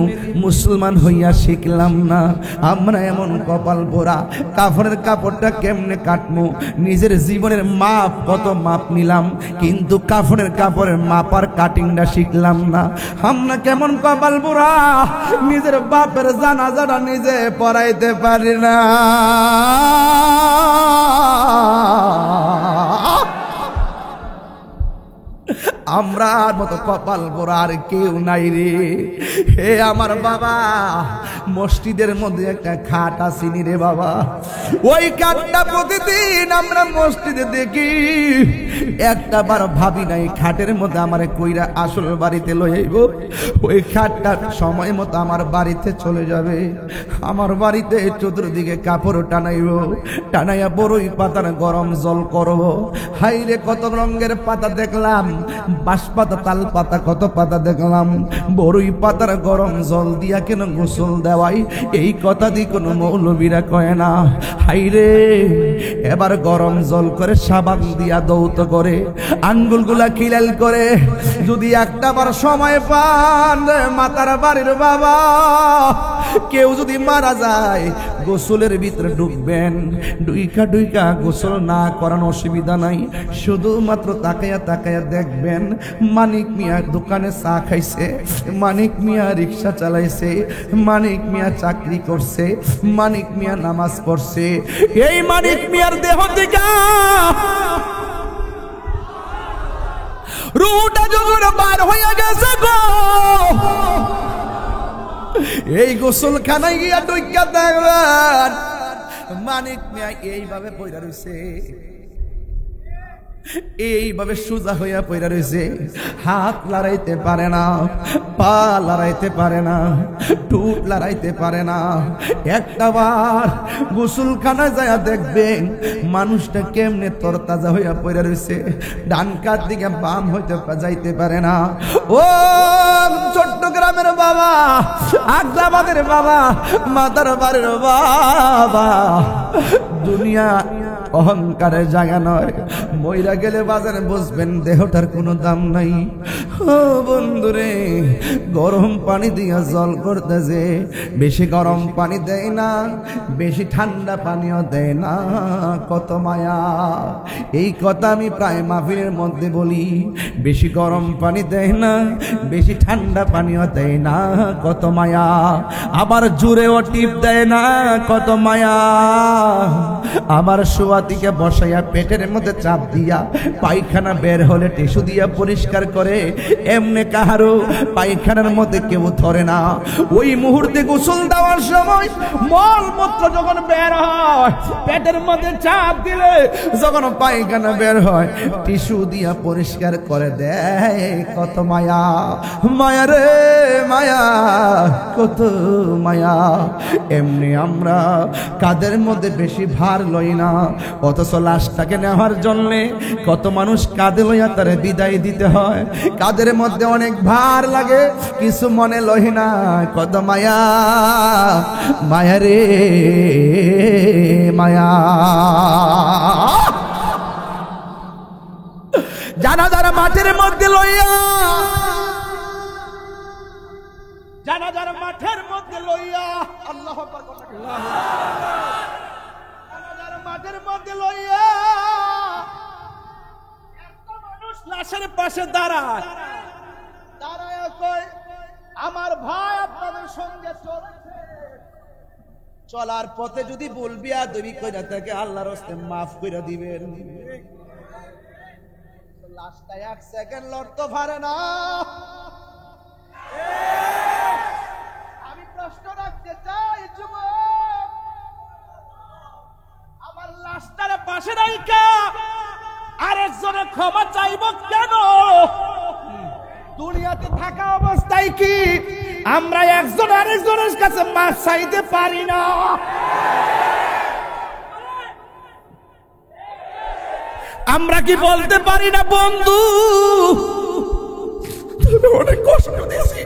মুসলমান হইয়া শিখলাম না। আমরা এমন কপাল পোড়া, কাফনের কাপড়টা কেমনে কাটবো, নিজের জীবনের মাপ কত মাপ নিলাম, কিন্তু কাফনের কাপড়ের মাপ আর কাটিংটা শিখলাম না। আমরা কেমন কপাল পোড়া, নিজের বাপের জানাজাটা নিজে পড়াইতে পারি না। আমরার মতো কপাল পোড়া আর কেউ নাই রে। হে আমার বাবা, মসজিদের মধ্যে একটা খাট আসিনি রে বাবা। ওই খাটটা প্রতিদিন আমরা মসজিদে দেখি, একটা বার ভাবি নাই খাটের মধ্যে আমার কইরা আসল বাড়িতে লই আইব। ওই খাটটা সময় মতো আমার বাড়িতে চলে যাবে। আমার বাড়িতে চতুর্দিকে কাপড় টানাইব, টানাইয়া বড়ই পাতার গরম জল করব। হাইরে কত রঙের পাতা দেখলাম, বাঁশ পাতা, তাল পাতা, কত পাতা দেখলাম। বড়ই পাতার গরম জল দিয়া কেন গোসল দেওয়াই, এই কথা দিয়ে কোনো মৌলবীরা কয় না। হাইরে এবার এবার গরম জল করে সাবান দিয়া দৌত করে আঙ্গুলগুলা খিলাল করে যদি একটা বার সময় পান মাতার বাড়ির বাবা কেউ যদি মারা যায় গোসলের ভিতরে ডুববেন ডুইকা ডুইকা গোসল না করার অসুবিধা নাই শুধুমাত্র তাকায়া তাকায়া দেখবেন মানিক মিয়া দোকানে চা খাইছে মানিক মিয়া রিক্সা চালাইছে মানিক মিয়া চাকরি করছে মানিক মিয়া নামাজ পড়ছে এই মানিক মিয়ার দেহ থেকে রুটা যখন বার হইয়া গেছে গো এই গোসলখানায় গিয়া ডুইকা দেখবেন মানিক মিয়া এইভাবে পয়রা রইছে এইভাবে সোজা হইয়া পয়রা রইছে হাত লড়াইতে পারে না পা লড়াইতে পারে না টুট লড়াইতে পারে না একটা বার গোসলখানায় যায় দেখবেন মানুষটা কেমনে তরতাজা হইয়া পয়রা রইছে ডান কাত দিকে বাম হইতে যাইতে পারে না ও চট্টগ্রামের বাবা আগলাবাদের বাবা মাদার বাড়ির বাবা দুনিয়া অহংকারের জায়গা নয় মইরা গেলে বাজারে বসবেন দেহটার কোনো দাম নাই ও বন্ধুরে গরম পানি দিয়া জল করতেছে বেশি গরম পানি দেয় না বেশি ঠান্ডা পানিও দেয় না কত মায়া এই কথা আমি প্রায় মাহফিলের মধ্যে বলি বেশি গরম পানি দেয় না বেশি ঠান্ডা পানিও দেয় না কত মায়া আবার জোরেও টিপ দেয় না কত মায়া আবার শোয়াতিকে বসাইয়া পেটের মধ্যে চাপ দিয়া পায়খানা বের হলে টিস্যু দিয়া পরিষ্কার করে এমনি কাহারো পায়খানার মধ্যে কেউ ধরে না ওই মুহূর্তে গোসল দেওয়ার সময় মলমূত্র যখন বের হয় পেটের মধ্যে চাপ দিলে যখন পায়খানা বের হয় টিস্যু দিয়া পরিষ্কার করে দেয় কত মায়া মায়া রে মায়া কত মায়া এমনি আমরা কাদের মধ্যে বেশি ভার লই না অথচ লাশটাকে নেওয়ার জন্য কত মানুষ কাঁধে লইয়া তারে বিদায় দিতে হয় কাদের মধ্যে অনেক ভার লাগে কিছু মনে লই না কত মায়া মায়া রে মায়া জানাজার মাঠের মধ্যে লইয়া জানাজার মাঠের মধ্যে লইয়া আল্লাহু আকবার জানাজার মাঠের মধ্যে লইয়া একটা মানুষ লাশের পাশে দাঁড়ায় কয় আমার ভাই আপনাদের সঙ্গে চলছে চলার পথে যদি বলবি আদবি কইরা তাকে আল্লাহর রাস্তে maaf কইরা দিবেন লাশটা এক সেকেন্ড লড়তে পারে না আমি প্রশ্ন রাখতে চাই যুবক আমার লাশটার পাশে রাইখা আরেকজনে ক্ষমা চাইব কেন দুনিয়াতে থাকা অবস্থায় কি আমরা একজন আরেকজনের কাছে মাফ চাইতে পারি না আমরা কি বলতে পারি না বন্ধু অনেক কষ্ট দিছি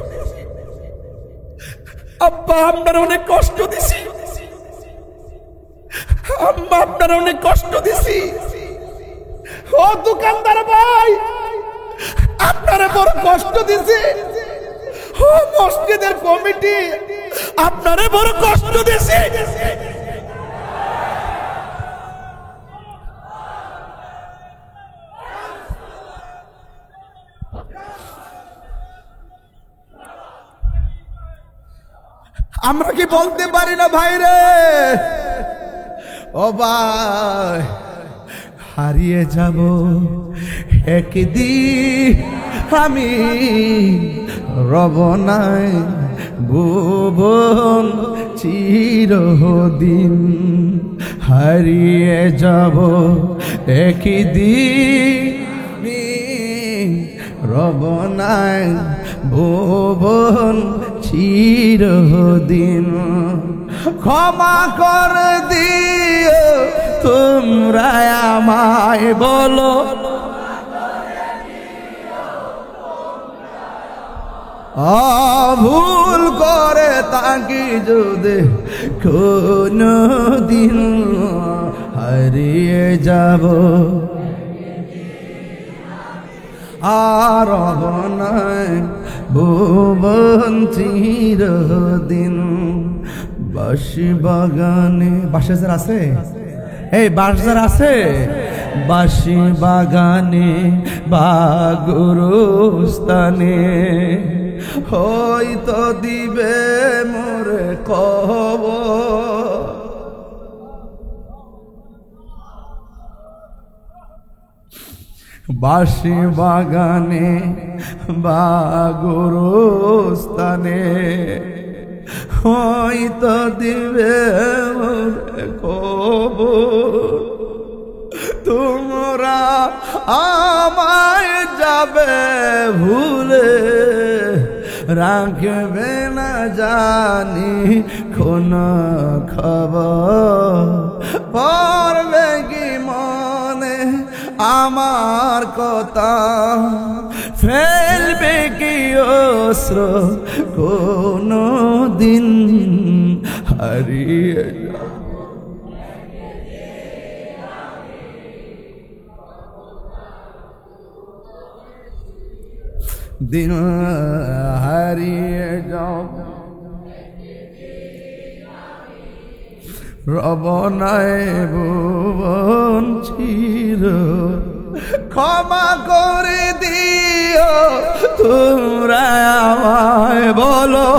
আব্বা আপনার অনেক কষ্ট দিছি আম্মা আপনার অনেক কষ্ট দিছি ও দোকানদার ভাই আপনারে বড় কষ্ট দিছি ও মসজিদের কমিটি আপনারে বড় কষ্ট দিছি আমরা কি বলতে পারি না ভাই রে ও ভাই হারিয়ে যাব একদিন আমি রব নাই ভুবন চিরদিন হারিয়ে যাব একদিন রব নাই ভুবন চিরদিন ক্ষমা করে দিও তোমরা আমায় বলো ভুল করে তাকে যদি কোনো দিন হারিয়ে যাব আর অবনয় ভুবন চিরদিন। বাঁশি বাগানে বাঁশের আছে, এই বাঁশজার আছে, বাঁশি বাগানে বা গুরুস্থানে হয়তো দিবে মোরে খবর। বাঁশি বাগানে বা গুরুস্থানে হয়তো দিবে মোরে খবর। তোমরা আমায় যাবে ভুলে, রাখবে না জানি কোন খবর। পড়বে কি মনে আমার কথা, ফেলবে কি অস্ত্র কোনো দিন হারিয়ে দিন হারিয়ে যাও। রব নাই ভুবন চির, ক্ষমা করে দিও তোমরা আমায় বলো।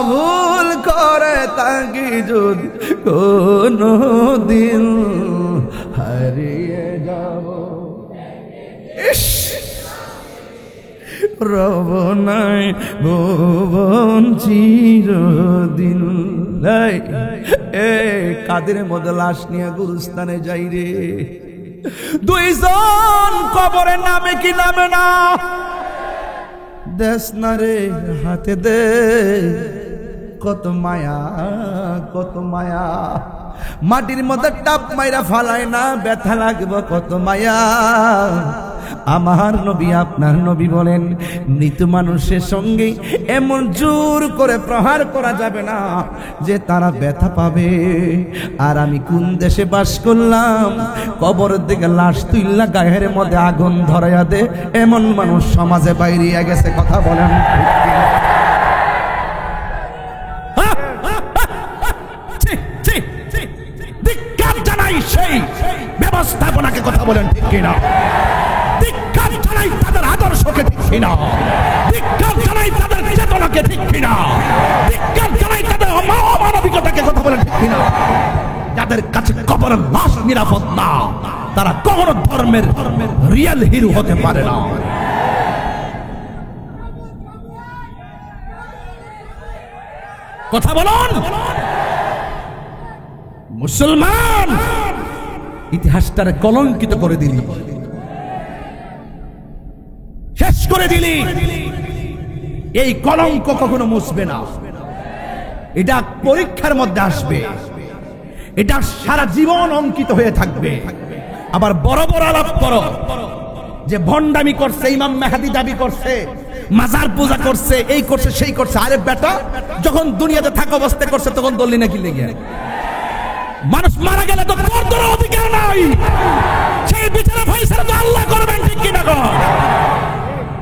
ভুল করে তাকে যদি কোনো দিন হারিয়ে যাব, রব নাই ভুবন চিরদিন। কাদের মধ্যে লাশ নিয়ে গুরুস্থানে যাই রে, দুইজন কবরের নামে কি নামে না, দেশ না রে হাতে দে, কত মায়া কত মায়া। মাটির মধ্যে টাপ মাইরা ফালায় না, ব্যথা লাগবে কত মায়া। আমার নবী আপনার নবী বলেন, মৃত মানুষের সঙ্গে এমন জোর করে প্রহার করা যাবে না যে তারা ব্যথা পাবে। আর আমি কোন দেশে বাস করলাম, কবরের দিকে লাশ তুইলা গায়ের মধ্যে আগুন ধরাইয়া দে, এমন মানুষ সমাজে বাইরিয়া গেছে। কথা বলেন ধিক্কার জানাই সেই ব্যবস্থাপনাকে। কথা বলেন ঠিক কিনা? ধিক্কার জানাই তাদের আদর্শকে, ঠিক কিনা? ধিক্কার জানাই তাদের চেতনাকে, ঠিক কিনা? ধিক্কার জানাই তাদের অমানবিকতাকে। কথা বলেন ঠিক কিনা? যাদের কাছে কবরের লাশ নিরাপদ না, তারা কখনো ধর্মের রিয়েল হিরো হতে পারে না। কথা বলুন। মুসলমান ইতিহাসটারে কলঙ্কিত করে দিলি, শেষ করে দিলি। এই কলঙ্ক কখনো মুছবে না, এটা পরীক্ষার মধ্যে আসবে, এটা সারা জীবন অঙ্কিত হয়ে থাকবে। আবার বড় বড় আলাপ করো যে ভণ্ডামি করছে, ইমাম মেহাদি দাবি করছে, মাজার পূজা করছে, এই করছে সেই করছে। আরে বেটা, যখন দুনিয়াতে থাকা অবস্থায় করছে তখন দললি নাকি লেগে? মানুষ মারা গেলে তো তোর অধিকার নাই, সেই বিচারে ফয়সালা তো আল্লাহ করবেন, ঠিক কিনা?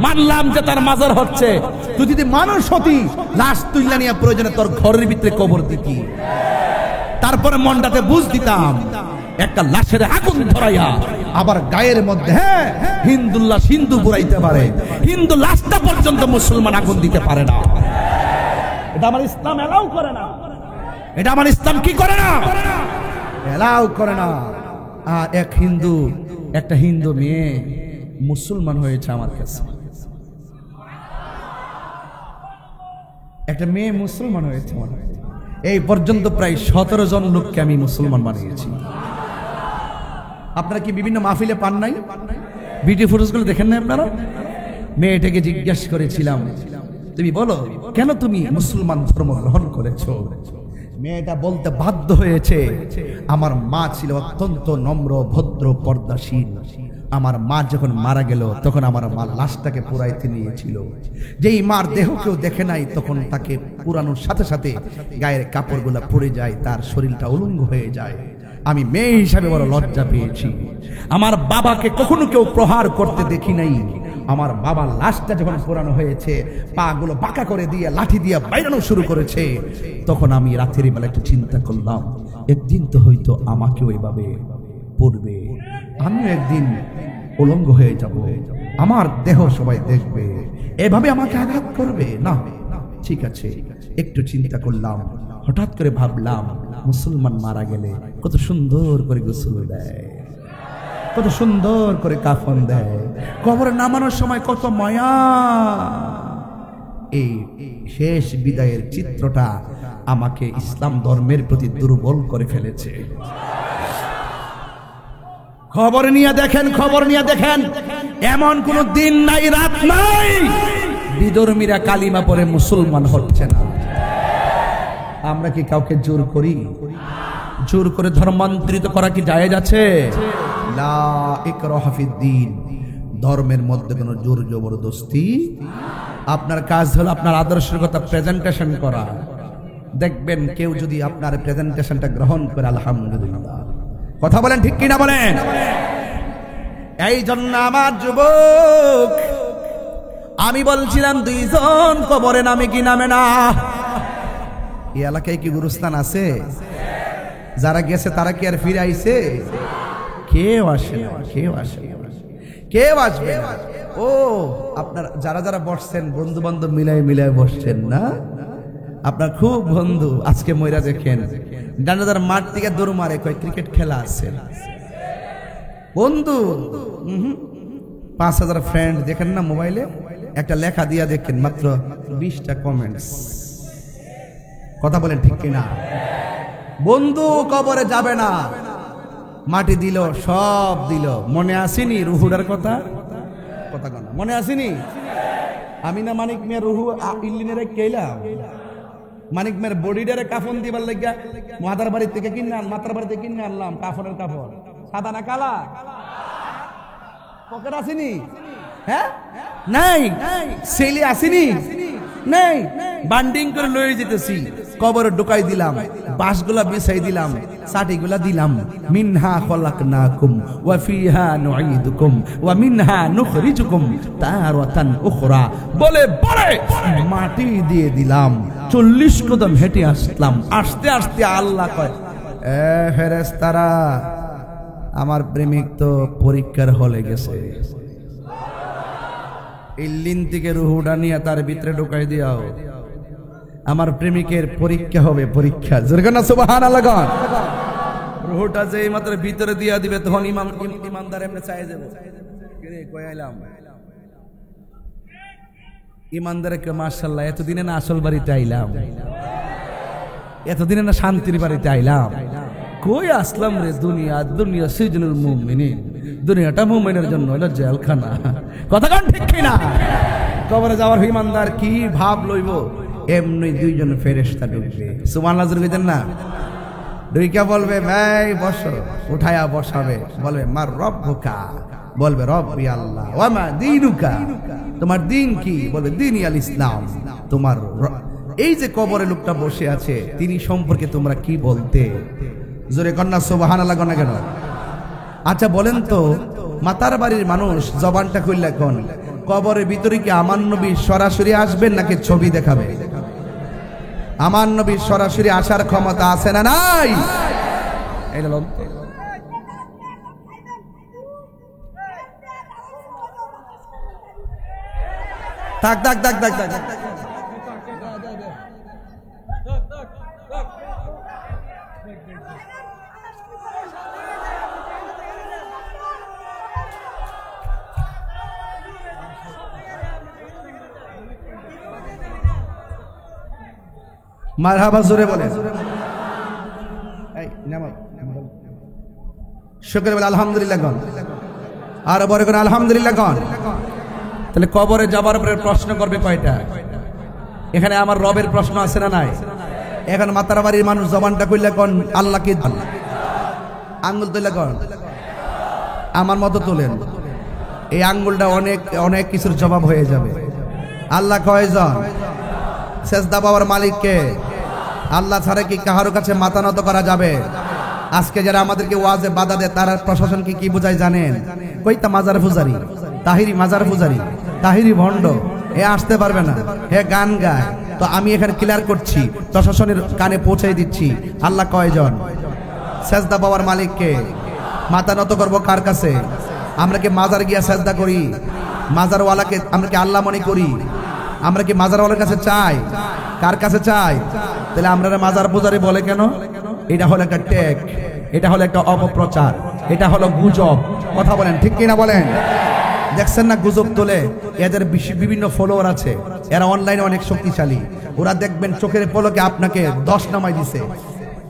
মানলাম যে তার মাজার হচ্ছে, তুই যদি মানুষ হতি লাশ তুইলা নিয়ে প্রয়োজনে তোর ঘরের ভিতরে কবর দিতি। তারপরে মনটাতে বুঝ দিতাম, একটা লাশের আগুন ধরাইয়া আবার গায়ের মধ্যে হিন্দুল্লাহ হিন্দু পুরাইতে পারে, হিন্দু লাশটা পর্যন্ত মুসলমান আগুন দিতে পারে না। এটা আমার ইসলাম এলাও করে না, এটা আমার ইসলাম কি করে না, এলাও করে না। আর একটা হিন্দু মেয়ে মুসলমান হয়েছে আমার কাছে, একটা মেয়ে মুসলমান হয়েছে। এই পর্যন্ত প্রায় 17 জন লোককে আমি মুসলমান বানিয়েছি। আপনারা কি বিভিন্ন মাহফিলে পান নাই? ভিডিও ফুটেজগুলো দেখেন না আপনারা? মেয়েটাকে জিজ্ঞাসা করেছিলাম, তুমি বলো কেন তুমি মুসলমান ধর্ম গ্রহণ করেছো? মেয়েটা বলতে বাধ্য হয়েছে, আমার মা ছিল অত্যন্ত নম্র ভদ্র পর্দাশীল, আমার মা যখন মারা গেল তখন আমার মা লাশটাকে পুরাইতে নিয়েছিল। যেই মার দেহ কেউ দেখে নাই, তখন তাকে পুরানোর সাথে সাথে গায়ের কাপড়গুলো পরে যায়, তার শরীরটা উলঙ্গ হয়ে যায়। আমি মেয়ে হিসাবে বড় লজ্জা পেয়েছি। আমার বাবাকে কখনো কেউ প্রহার করতে দেখি নাই। আমার বাবার লাশটা যখন পুরানো হয়েছে, পা গুলো বাঁকা করে দিয়ে লাঠি দিয়ে বাইরানো শুরু করেছে, তখন আমি রাতের বেলা একটু চিন্তা করলাম, একদিন তো হয়তো আমাকেও এভাবে পড়বে, আমিও একদিন উলঙ্গ হয়ে যাব, আমার দেহ সবাই দেখবে, এভাবে আমাকে আঘাত করবে না। ঠিক আছে, একটু চিন্তা করলাম। হঠাৎ করে ভাবলাম, মুসলমান মারা গেলে কত সুন্দর করে গোসল দেয়, কত সুন্দর করে কাফন দেয়, কবরে নামানোর সময় কত মায়া। এই শেষ বিদায়ের চিত্রটা আমাকে ইসলাম ধর্মের প্রতি দুর্বল করে ফেলেছে। খবর নিয়ে দেখেন, খবর নিয়ে দেখেন, এমন কোন দিন নাই, রাত নাই বিধর্মীরা কালিমা পড়ে মুসলমান হচ্ছে না। আমরা কি কাউকে জোর করি? জোর করে ধর্মান্তরিত করা কি জায়েজ আছে? লা ইকরাহা ফিদ্দীন, ধর্মের মধ্যে কোনো জোর জবরদস্তি। আপনার কাজ হলো আপনার আদর্শের কথা প্রেজেন্টেশন করা। দেখবেন কেউ যদি আপনার প্রেজেন্টেশনটা গ্রহণ করে, আলহামদুলিল্লাহ। কথা বলেন ঠিক কিনা বলেন? এই জন্য আমার যুবক, আমি বলছিলাম দুইজন কবরে নামে কি নামে না? এই এলাকায় কি গুরুস্থান আছে? যারা গেছে তারা কি আর ফিরে আইছে? কেউ আসে না, কেউ আসে না, কেউ আসবে না। ও আপনার যারা যারা বসছেন, বন্ধু বান্ধব মিলাই মিলাই বসছেন না? আপনার খুব বন্ধু আজকে ময়রা দেখেন, ডান্ডাদার মাঠ থেকে দৌড় মারে, কয় ক্রিকেট খেলা আছে। বন্ধু ৫,০০০ ফ্রেন্ড দেখেন না মোবাইলে, একটা লেখা দিয়া দেখেন, মাত্র 20টা কমেন্টস। কথা বলেন ঠিক কিনা? বন্ধু কবরে যাবে না, মাটি দিল, সব দিল। মনে আসেনি রুহুডার কথা? কথা কেন মনে আসেনি? আমি না মানিক মেয়ের রুহু ইল্লিনেরে কেলাম, মানিক মেয়ের বডিডারে কাফন দিবার লাগিয়া মাতার বাড়ি থেকে কিনে মাতার বাড়িতে কিনে আনলাম কাফনের কাপড়। সাদা না কালা? পকেট আসেনি? হ্যাঁ নাই, সেলি আসেনি? নাই, বান্ডিং করে লয়ে যেতেছি, কবরে ঢুকাই দিলাম, বাঁশগুলা বিছাই দিলাম, সাটিগুলা দিলাম। মিনহা খলাকনাকুম ওয়া ফিহা নুঈদুকুম ওয়া মিনহা নুখরিজুকুম তারাতান উখরা বলে বলে মাটি দিয়ে দিলাম। 40 কদম হেঁটে আসলাম। আসতে আসতে আল্লাহ কয়, এ ফেরেশতারা, আমার প্রেমিক তো পরীক্ষার হলে গেছে, ইল্লিন থেকে রুহুটা নিয়ে তার ভিতরে ঢুকাই দিও, আমার প্রেমিকের পরীক্ষা হবে, পরীক্ষা। জোরে না সুবহানাল্লাহ। রুহুটা যেই মাত্র ভিতরে দিয়া দিবে, তখন ইমানদার এমনি চাই যাবে, কই আইলাম ইমানদারকে, মাশাআল্লাহ এতদিনে না আসল বাড়িতে আইলাম, এতদিনে না শান্তির বাড়িতে আইলাম। কই আসলাম রে? দুনিয়া, দুনিয়া সিজনুল মুমিনিন, দুনিয়াটা মুমিনের জন্য হলো জেলখানা। কথা কান ঠিক কিনা? কবরে যাওয়ার ইমানদার কি ভাব লইব? এমনি দুইজন ফেরেশতা ঢুকবে, সুবহানাল্লাহ জোরে কইতেন না? ঢুইকা বলবে, ভাই বসো, উঠায়া বসাবে, বলবে মার রব্বুকা, বলবে রব্বি আল্লাহ, ওয়া মা দীনুকা, তোমার দিন কি? বলবে দীনি আল ইসলাম। তোমার এই যে কবরে লোকটা বসে আছে, তিনি সম্পর্কে তোমরা কি বলতে? জোরে কন্যা সুবহানাল্লাহ কন্যা কেন? আচ্ছা বলেন তো, মাতার বাড়ির মানুষ জবানটা খুললে কোন কবরের ভিতরে কি আমার নবী সরাসরি আসবেন নাকি ছবি দেখাবে? আমার নবী সরাসরি আসার ক্ষমতা আছে না নাই? থাক থাক থাক থাক থাক। মারহাবা জোরে বলে, শুকর বলে আলহামদুলিল্লাহ গণ, আর বড় করে আলহামদুলিল্লাহ গণ। তাহলে কবরে যাবার পরে প্রশ্ন করবে কয়টা? এখানে আমার রবের প্রশ্ন আছে না নাই? এখন মাতার বাড়ির মানুষ জবানটা কইলে কোন আল্লাহকে, আঙ্গুল তুললে কোন, আমার মতো তোলেন, এই আঙ্গুলটা অনেক অনেক কিছুর জবাব হয়ে যাবে। আল্লাহ কয়জন? সেজদা পাওয়ার মালিককে। আল্লাহ ছাড়া কি কারোর কাছে মাথা নত করা যাবে? আজকে যারা আমাদেরকে ওয়াজে বাধা দেয় তারা প্রশাসনকে কি বোঝায় জানেন? কইতা মাজার পূজারি, তাহিরি মাজার পূজারি, তাহিরি ভণ্ড, এ আসতে পারবে না, হে গান গায়। তো আমি এখানে ক্লিয়ার করছি, প্রশাসনের কানে পৌঁছে দিচ্ছি, আল্লাহ কয়জন? সেজদা পাওয়ার মালিককে। মাথা নত করবো কার কাছে? আমরা কি মাজার গিয়া সেজদা করি? মাজারওয়ালাকে আমরা কি আল্লাহ মনে করি? আমরা কি মাজারওয়ালার কাছে চাই? কার কাছে চাই? তাহলে আমরা মাজার পূজারি বলে কেন? এটা হলো একটা টেক, এটা হলো একটা অপপ্রচার, এটা হলো গুজব। কথা বলেন ঠিক কিনা বলেন? দেখছেন না গুজব তোলে, এদের বিভিন্ন ফলোয়ার আছে, এরা অনলাইনে অনেক শক্তিশালী। ওরা দেখবেন চোখের পলকে আপনাকে 10 নামাই দিছে।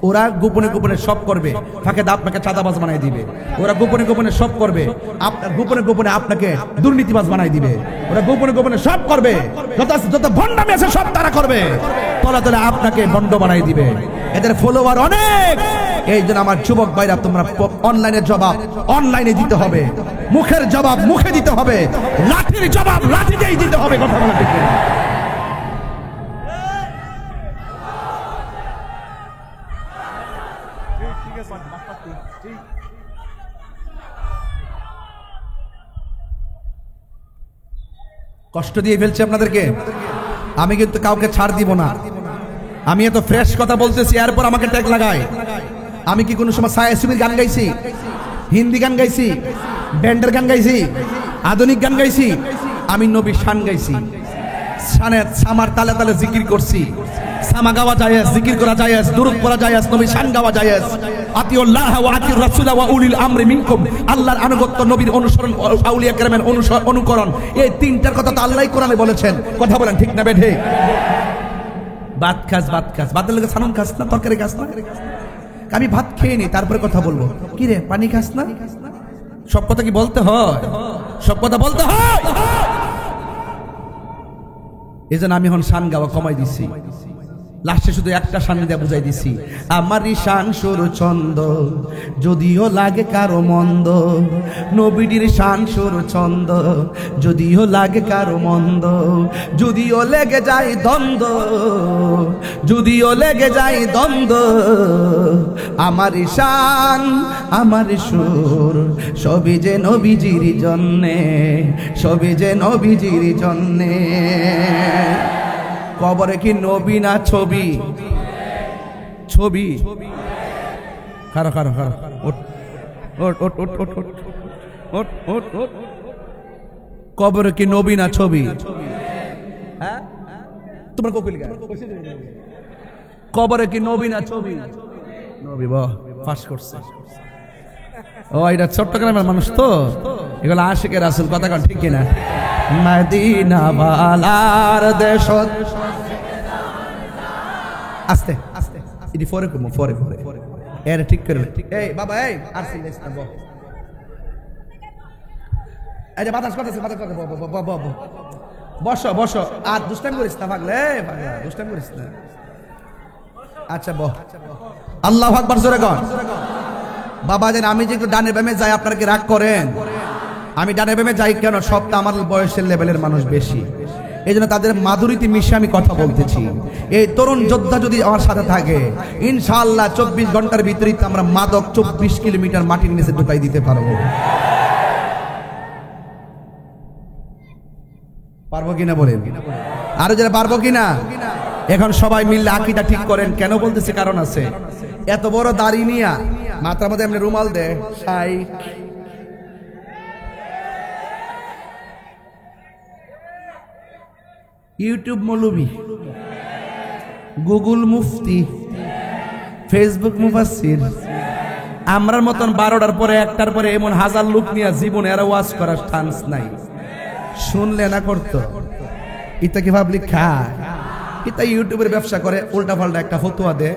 ওরা গোপনে গোপনে সব করবে, ফাঁকে আপনাকে চাঁদাবাজ বানাই দিবে। ওরা গোপনে গোপনে সব করবে, আপনার গোপনে গোপনে আপনাকে দুর্নীতিবাজ বানাই দিবে। ওরা গোপনে গোপনে সব করবে, যত ভণ্ডামি আছে সব তারা করবে, তলা তলে আপনাকে ভণ্ড বানাই দিবে। এদের ফলোয়ার অনেক। এই জন্য আমার যুবক ভাইরা, তোমরা অনলাইনের জবাব অনলাইনে দিতে হবে, মুখের জবাব মুখে দিতে হবে, লাঠির জবাব লাঠিতেই দিতে হবে। কথা বলা ঠিক না? কষ্ট দিয়ে ফেলছি আপনাদেরকে, আমি কিন্তু কাউকে ছাড় দিব না। আমি এত ফ্রেশ কথা বলতেছি, এরপর আমাকে ট্যাগ লাগায়। আমি কি কোনো সময় সায়াসুমির গান গাইছি? হিন্দি গান গাইছি? ব্যান্ডের গান গাইছি? আধুনিক গান গাইছি? আমি নবীর শান গাইছি। শানের সামার তালে তালে জিকির করছি। সামা গাওয়া জায়েজ, জিকির করা জায়েজ, দুরূদ পড়া জায়েজ, নবীর শান গাওয়া জায়েজ। আতিউল্লাহ ওয়া আতিউর রাসূল ওয়া উলিল আমরি মিনকুম। আল্লাহর আনুগত্য, নবীর অনুসরণ, আউলিয়া কেরামের অনুকরণ, এই তিনটার কথা তো আল্লাহই কোরআনে বলেছেন। কথা বলেন ঠিক না বেঠে? ভাত খাস, ভাত খাস, ভাতের লগে সানুন খাস না, তরকারি খাস না? আমি ভাত খেয়ে নি, তারপরে কথা বলবো। কি রে, পানি খাস না? সব কথা কি বলতে হয়? সব কথা বলতে হয়। এই জন্য আমি এখন শান গাওয়া কমাই দিছি। লাস্টে শুধু একটা শান দিয়ে বুঝাই দিছি, আমারই শান সুর ছন্দ, যদিও লাগে কারো মন্দ। নবীর শান সুর ছন্দ, যদিও লাগে কারো মন্দ। যদিও লেগে যায় দ্বন্দ্ব, যদিও লেগে যায় দ্বন্দ্ব, আমারই শান আমারই সুর, সবই যে নবীজির জন্যে, সবই যে নবীজির জন্যে। কবরে কি নবী না ছবি? ছবি। খারো খারো খারো, ওঠ ওঠ ওঠ ওঠ ওঠ ওঠ ওঠ ওঠ। কবরে কি নবী না ছবি? হ্যাঁ, তোমার কোকিল গায়। কবরে কি নবী না ছবি? নবী। বাহ, পাস করছে। ও, এটা চট্টগ্রামের মানুষ তো, এগুলো আশিকে রাসূল। কথা কন ঠিক কিনা? মদিনা বালার দেশত। আস্তে আস্তে, এটি পরে কমো, পরে পরে এর ঠিক করে। এই বাবা, এই আর সিলেস না, বল। এই যে বাতাস করতেছে, বাতাস করতে, বসো বসো। আর দুষ্টামি করিস না পাগলে, পাগলা দুষ্টামি করিস না। আচ্ছা বহ। আল্লাহু আকবার জোরে কর। বাবা জান, আমি যে একটু ডানে বামে যাই, আপনারা কি রাগ করেন? আমি ডানে বামে যাই কেন? সবটা আমার বয়সের লেভেলের মানুষ বেশি, এই জন্য তাদের মাধুরীতে মিশে আমি কথা বলতেছি। এই তরুণ যোদ্ধা যদি আমার সাথে থাকে, ইনশাআল্লাহ 24 ঘন্টার ভিতরেই আমরা মাদক 24 কিলোমিটার মাটির নিচে ঢুকাই দিতে পারবো। পারবো কিনা বলেন? আরো যারা পারবো কিনা? এখন সবাই মিললে আকীদা ঠিক করেন। কেন বলতেছি? কারণ আছে। এত বড় দাড়ি নিয়া মাথার মধ্যে এমনি রুমাল দে, সাই ইউটিউব মৌলবী, গুগল মুফতি, ফেসবুক মুফাসসির, আমরার মতন 12টার পরে 1টার পরে এমন হাজার লোক নিয়ে জীবনে আর ওয়াজ করার চান্স নাই। শুনলে না করতো, ইতা কি ভাবলি খায়? ইতা ইউটিউবের ব্যবসা করে, উল্টা পাল্টা একটা ফতোয়া দে,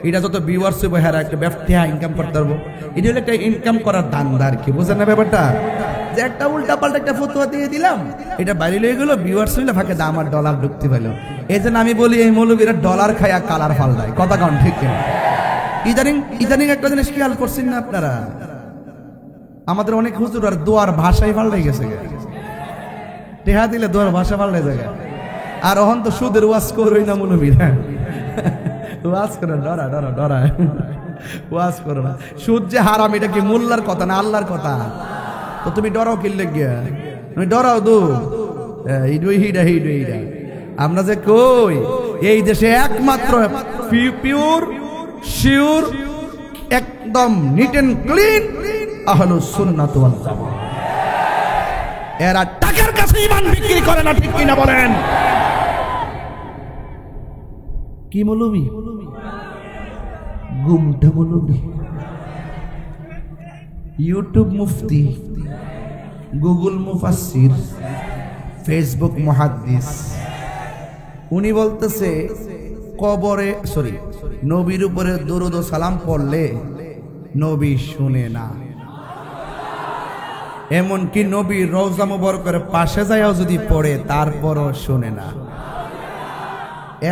এটা যত ভিউয়ার্স হইব হ্যাঁ একটা ব্যবসা ইনকাম করতে পারবো। এটা হলো একটা ইনকাম করার ধান্দা আর কি, বুঝেন না ব্যাপারটা? যে একটা উল্টা পাল্টা একটা ফতোয়া দিয়ে দিলাম, এটা বাইরে লয়ে গেল, ভিউয়ার্স হইলে ফাঁকে দাম আর ডলার ঢুকতে পারলো। এই জন্য আমি বলি, এই মৌলবীরা ডলার খায়া কালার ফাল্লায়। কথা কন ঠিক কিনা? ইদানিং একটা জিনিস খেয়াল করছেন না আপনারা? আমাদের অনেক হুজুর আর দোয়ার ভাষাই পাল্টে গেছে, টেহা দিলে দোয়ার ভাষা পাল্টে যায়। আর অহন তো সুদের ওয়াজ করই না মৌলবীরা, ওয়াজ করে ডরা ডরা ডরা, ওয়াজ করো না। সুদ যে হারাম এটা কি মোল্লার কথা না আল্লাহর কথা? তো তুমি ডরাও কিনলে গিয়া, তুমি ডরাও দু হিডা হিডা হিডা। আমরা যে কই এই দেশে একমাত্র পিওর শিওর একদম নিট এন্ড ক্লিন আহলুস সুন্নাত ওয়াল জামাত। এরা টাকার কাছে ঈমান বিক্রি করে না, ঠিক কিনা বলেন? কি মৌলবি? গুমটা মৌলবি। ইউটিউব মুফতি, গুগল মুফাসসির, ফেসবুক মুহাদ্দিস। উনি বলতেছে কবরে নবীর উপরে দরুদ ও সালাম পড়লে নবী শুনে না। এমনকি নবী রওজা মুবারকের পাশে যায়ও যদি পড়ে তারপরও শুনে না।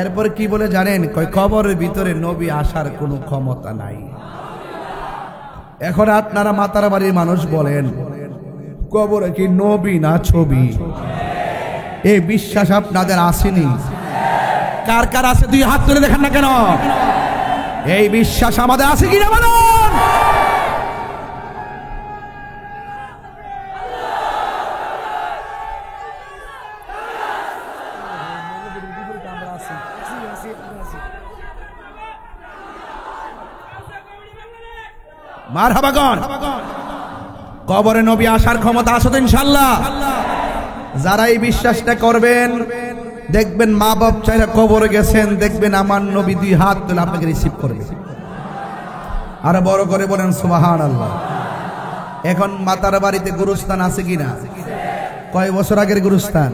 এরপর কি বলে জানেন? কয় কবরের ভিতরে নবী আসার কোনো ক্ষমতা নাই। এখন আপনারা মাতার বাড়ির মানুষ বলেন কবরে কি নবী না ছবি? এই বিশ্বাস আপনাদের আসেনি? কার কার আছে দুই হাত তুলে দেখেন না কেন? এই বিশ্বাস আমাদের আছে কিনা বলুন? মারহাবাগন। কবরে নবী আসার ক্ষমতা আছে তো ইনশাআল্লাহ। যারা এই বিশ্বাসটা করবেন দেখবেন মা বাপ চাইরা কবরে গেছেন, দেখবেন আমার নবী দুই হাত তুলে আপনাকে রিসিভ করবে। আরো বড় করে বলেন সুবহানাল্লাহ। এখন মাতার বাড়িতে গুরুস্থান আছে কিনা? কয় বছর আগের গুরুস্থান?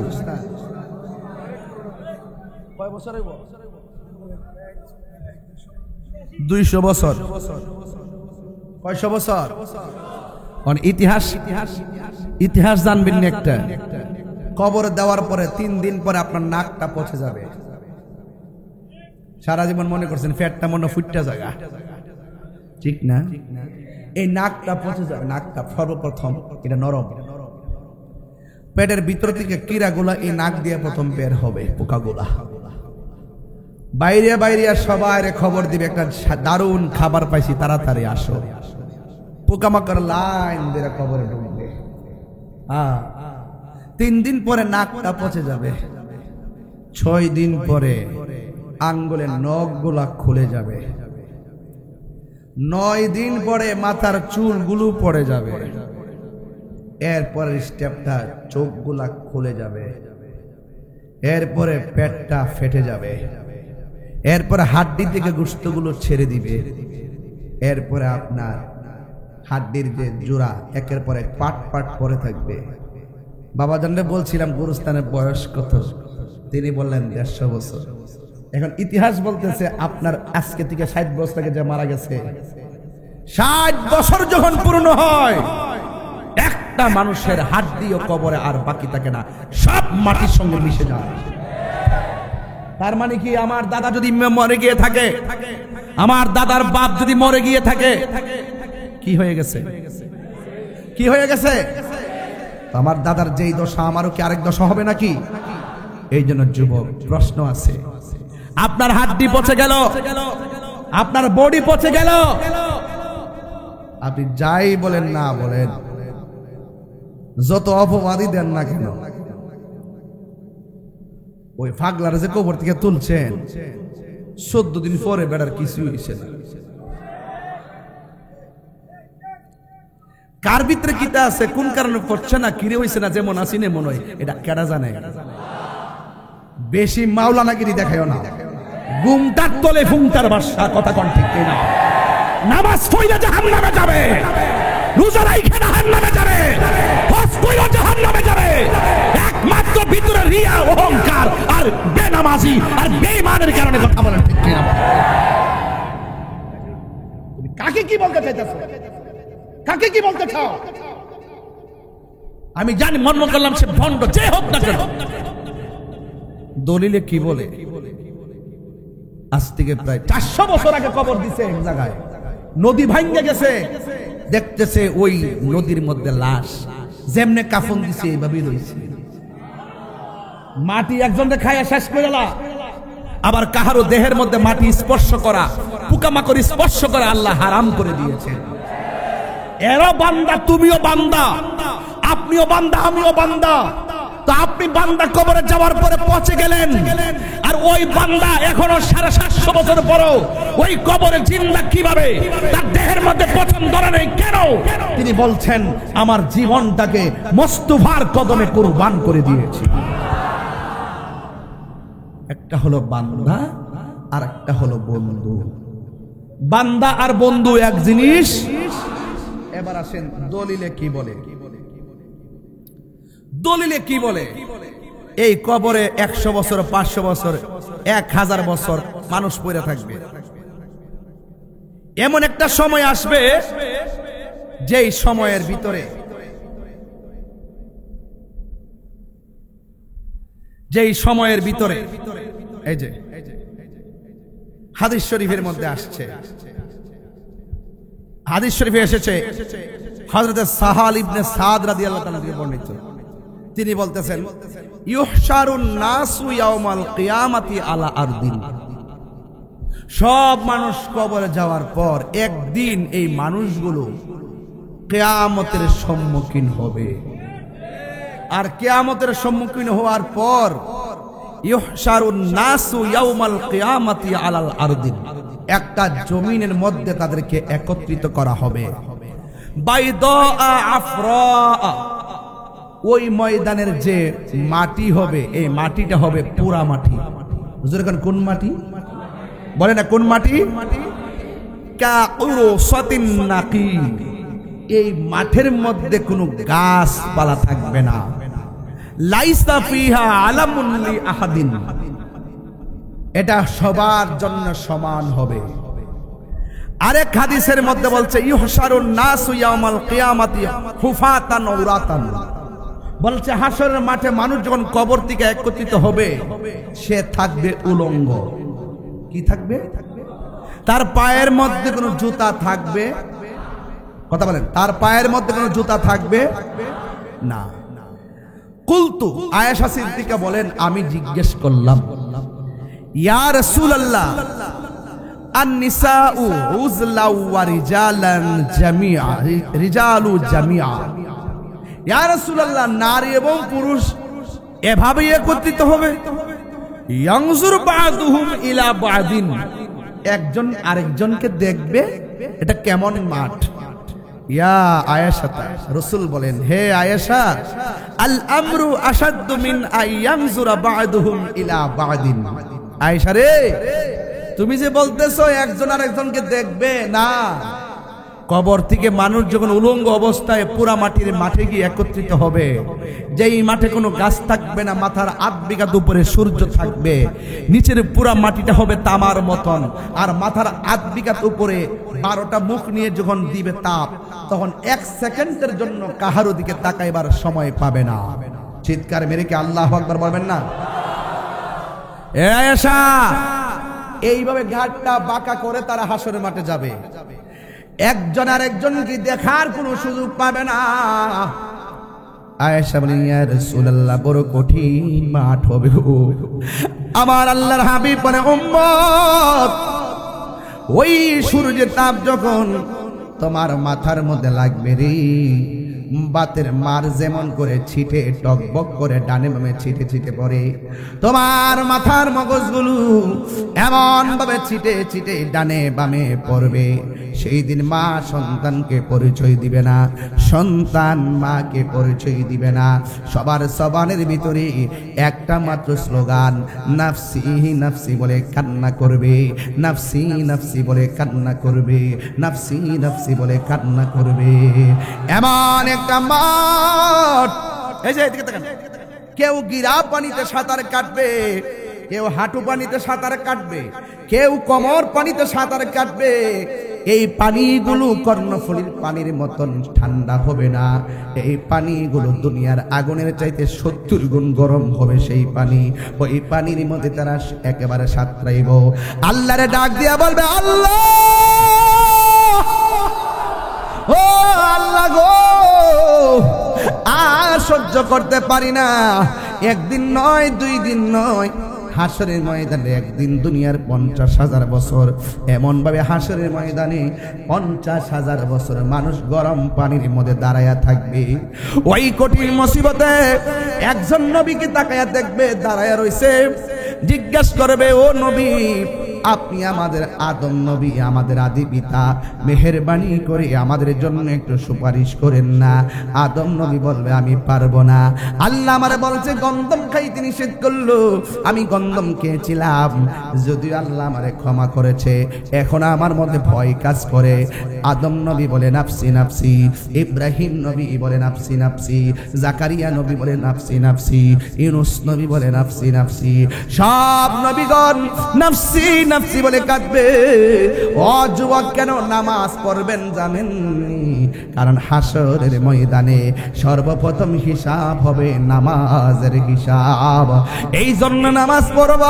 কয় বছর? 200 বছর। কয়শো বছর? ইতিহাস জানবেন না একটা? কবর দেওয়ার পরে 3 দিন পরে আপনার নাকটা পচে যাবে। সারা জীবন মনে করছেন ফ্যাটটা মনে ফুটটা জায়গা, ঠিক না? এই নাকটা পচে যাবে। নাকটা সর্বপ্রথম এটা নরম, পেটের ভিতর থেকে কীড়াগুলা এই নাক দিয়ে প্রথম বের হবে, পোকাগুলা। বাইরে বাইরে সবাই খবর দিবে একটা দারুণ খাবার পাইছি, তাড়াতাড়ি আসো। পোকামাকড় লাইন দিয়ে খবরে ঢুকবে। 3 দিন পরে নাকটা পচে যাবে। 6 দিন পরে আঙ্গুলের নখগুলা খুলে যাবে। 9 দিন পরে মাথার চুলগুলো পড়ে যাবে। এরপরে স্টেপটা চোখগুলা খুলে যাবে। এরপরে পেটটা ফেটে যাবে। এরপরে হাড্ডি থেকে গোশতগুলো ছেড়ে দিবে। এরপরে আপনার হাড্ডির যে জোড়া একের পর এক পাট পাট পরে থাকবে। বাবা জানলে বলছিলাম গুরুস্থানের বয়স কত? তিনি বললেন 150 বছর। এখন ইতিহাস বলতেছে আপনার আজকে থেকে 60 বছর আগে যে মারা গেছে, 60 বছর যখন পূর্ণ হয় একটা মানুষের হাড্ডিও কবরে আর বাকি থাকে না, সব মাটির সঙ্গে মিশে যায়। তার মানে কি আমার দাদা যদি মরে গিয়ে থাকে, আমার দাদার বাপ যদি মরে গিয়ে থাকে, কি হয়ে গেছে? কি হয়ে গেছে? আমার দাদার যেই দশা আমারও কি আরেক দশা হবে নাকি? এই জন্য যুবক প্রশ্ন আছে, আপনার হাড্ডি পচে গেল, আপনার বডি পচে গেল, আপনি যাই বলেন না বলেন, যত অপবাদই দেন না কেন, ওই ফাগলার যে কবর থেকে তুলছেন 14 দিন পরে বেড়ার কিছু হয়েছে না। কার ভিতরে কিতা আছে, কোন কারণে পড়ছে না, কিরে হইছে না, যেমন আসি নেমন হয়, এটা কেডা জানে? বেশি মাওলানাগিরি দেখায়ও না। গুমটার তলে ফুমটার বাসা, কথা কোন ঠিক না? নামাজ পড়লে জাহান্নামে যাবে, রোজা রাইখে জাহান্নামে যাবে, হজ কইরা জাহান্নামে যাবে। একমাত্র ভিতরে রিয়া, অহংকার আর বেনামাজি আর বেঈমানের কারণে, কথা বলেন ঠিক কিনা? তুমি কাকে কি বলতে চাইতেছো? কাকে কি বলতে চাও? আমি জানি, মনে করলাম সে ভণ্ড, যে হোক না কেন। দলিলে কি বলে? আজ থেকে প্রায় 400 বছর আগে কবর দিছে এক জায়গায়, নদী ভাঙ্গে গেছে, দেখতেছে ওই নদীর মধ্যে লাশ, যেমনে কাফন দিছে এইভাবেই রয়েছে। মাটি একজনকে খাইয়া শেষ করে দিলা, আবার কাহারও দেহের মধ্যে মাটি স্পর্শ করা, পোকামাকড় স্পর্শ করা আল্লাহ হারাম করে দিয়েছে। এরও বান্দা, তুমিও বান্দা, আপনিও বান্দা, আমিও বান্দা। তো আপনি বান্দা কবরে যাওয়ার পরে পচে গেলেন, আর ওই বান্দা এখনো 750 বছর পরও ওই কবরে জিন্দা কিভাবে? তার দেহের মধ্যে পচন ধরে নেই কেন? তিনি বলছেন, আমার জীবনটাকে মোস্তফার কদমে কুরবান করে দিয়েছি। একটা হলো বান্দা আর একটা হলো বন্ধু। বান্দা আর বন্ধু এক জিনিস। এবার আসেন দলিলে কি বলে। দলিলে কি বলে? এই কবরে 100 বছর, 500 বছর, 1000 বছর মানুষ পড়ে থাকবে। এমন একটা সময় আসবে যেই সময়ের ভিতরে, এই যে হাদিস শরীফের মধ্যে আসছে, হাদিস শরীফে এসেছে, হযরত সাহাল ইবনে সাদ রাদিয়াল্লাহু তাআলা থেকে বর্ণিত। তিনি বলতেছেন, ইউহশারুন নাসু ইয়াউমাল কিয়ামাতি আলা আরদিন। সব মানুষ কবরে যাওয়ার পর একদিন এই মানুষগুলো কিয়ামতের সম্মুখীন হবে। আর কিয়ামতের সম্মুখীন হওয়ার পর ইউহশারুন নাসু ইয়াউমাল কিয়ামাতি আলাল আরদিন, একটা জমিনের মধ্যে তাদেরকে একত্রিত করা হবে। বাইদা আফরা, ওই ময়দানের যে মাটি হবে, এই মাটিটা হবে পুরা মাটি। হুজুর এখন কোন মাটি বলে না? কোন মাটি? কাউরসাতিন নাকি। এই মাঠের মধ্যে কোনো গাছপালা থাকবে না। লাইসা ফিহা আলামুন লি আহাদিন, এটা সবার জন্য সমান হবে। আরেক হাদিসের মধ্যে বলছে, ইউহশারুন নাসু ইয়াউমাল কিয়ামাতি হুফাতান উরাতান। বলছে হাসরের মাঠে মানুষ যখন কবর থেকে একত্রিত হবে, সে থাকবে উলঙ্গ। কি থাকবে? তার পায়ের মধ্যে কোনো জুতা থাকবে? কথা বলেন, তার পায়ের মধ্যে কোনো জুতা থাকবে না। কুলতু, আয়েশা সিদ্দিকা বলেন, আমি জিজ্ঞেস করলাম, ইয়া রাসূলুল্লাহ, আন-নিসাউ উযলাউ ওয়া রিজালান জামিআ, রিজালু জামিআ। ইয়া রাসূলুল্লাহ, নারী এবং পুরুষ এভাবে একত্রিত হবে? ইয়ানজুর বা'দুহুম ইলা বা'দিন, একজন আরেকজনকে দেখবে। এটা কেমন মাঠ? ইয়া আয়েশা, রাসূল বলেন, হে আয়েশা, আল আমরু আশাদ্দু মিন আইয়ানজুরা বা'দুহুম ইলা বা'দিন। আয়েশা রে, তুমি যে বলতেছো একজন আরেকজনকে দেখবে না, কবর থেকে মানুষ যখন উলঙ্গ অবস্থায় পুরা মাটির মাঠে গিয়ে একত্রিত হবে, যেই মাঠে কোনো গাছ থাকবে না, মাথার 8 বিঘাত উপরে সূর্য থাকবে, নিচের পুরা মাটিটা হবে তামার মতন, আর মাথার 8 বিঘাত উপরে 12টা মুখ নিয়ে যখন দিবে তাপ, তখন 1 সেকেন্ডের জন্য কাহারো দিকে তাকাইবার সময় পাবে না। চিৎকার মেরে কি আল্লাহু আকবার বলবেন না? এ আয়েশা, এইভাবে ঘাটটা বাঁকা করে তারা হাসরের মাঠে যাবে। একজন আরেকজনকে দেখার কোনো সুযোগ পাবে না। আয়েশা বলেন, ইয়া রাসূলুল্লাহ, বড় কঠিন মাঠ হবে গো। আমার আল্লাহর হাবিব বলে, উম্মত, ওই সূর্যের তাপ যখন তোমার মাথার মধ্যে লাগবে রে, বাতের মার যেমন করে ছিটে টকবক করে ডানে বামে ছিটে ছিটে পড়ে, তোমার মাথার মগজগুলো এমন ভাবে ছিটে ছিটে ডানে বামে পড়বে। সেই দিন মা সন্তানকে পরিচয় দিবে না, সন্তান মাকে পরিচয় দিবে না। সবার জবানের ভিতরে একটা মাত্র স্লোগান, নাফসি নাফসি বলে কান্না করবে, নাফসি নাফসি বলে কান্না করবে, নাফসি নাফসি বলে কান্না করবে। এমন একটা মাঠ, এই যে এদিকে তাকান, কেউ গিরা পানিতে সাঁতার কাটবে, কেউ হাঁটু পানিতে সাঁতার কাটবে, কেউ কোমর পানিতে সাঁতার কাটবে। এই পানিগুলো কর্ণফুলীর পানির মতন ঠান্ডা হবে না। এই পানিগুলো দুনিয়ার আগুনের চাইতে 70 গুণ গরম হবে সেই পানি। ওই পানির মধ্যে তারা একেবারে সাঁতরাইব। আল্লাহরে ডাক দিয়া বলবে, আল্লাহ ও সহ্য করতে পারি না। একদিন নয়, 2 দিন নয়, হাসরের ময়দানে একদিন দুনিয়ার 50,000 বছর, এমন ভাবে হাসরের ময়দানে 50,000 বছর মানুষ গরম পানির মধ্যে দাঁড়ায়া থাকবে। ওই কঠিন মুসিবতে একজন নবীকে তাকায়া দেখবে, দাঁড়ায়া রইছে, জিজ্ঞাসা করবে, ও নবী, আপনি আমাদের আদম নবী, আমাদের আদি পিতা, মেহেরবানি করে আমাদের জন্য একটু সুপারিশ করেন না। আদম নবী বলবে, আমি পারবো না। আল্লাহ আমারে বলছে গন্ধম খাইতে নিষেধ করলো, আমি গন্ধম খেয়েছিলাম, যদিও আল্লাহ আমারে ক্ষমা করেছে, এখন আমার মধ্যে ভয় কাজ করে। আদম নবী বলে নাফসি নাফসি, ইব্রাহিম নবী বলে নাফসি নাফসি, জাকারিয়া নবী বলে নাফসি নাফসি, ইউনূস নবী বলে নাফসি নাফসি, সব নবীগণ নাফসি নাফসি বলে কাঁদবে। ও যুবক, কেন নামাজ পড়বেন জানেন? কারণ হাসরের ময়দানে সর্বপ্রথম হিসাব হবে নামাজের হিসাব। এই জন্য নামাজ পড়ব।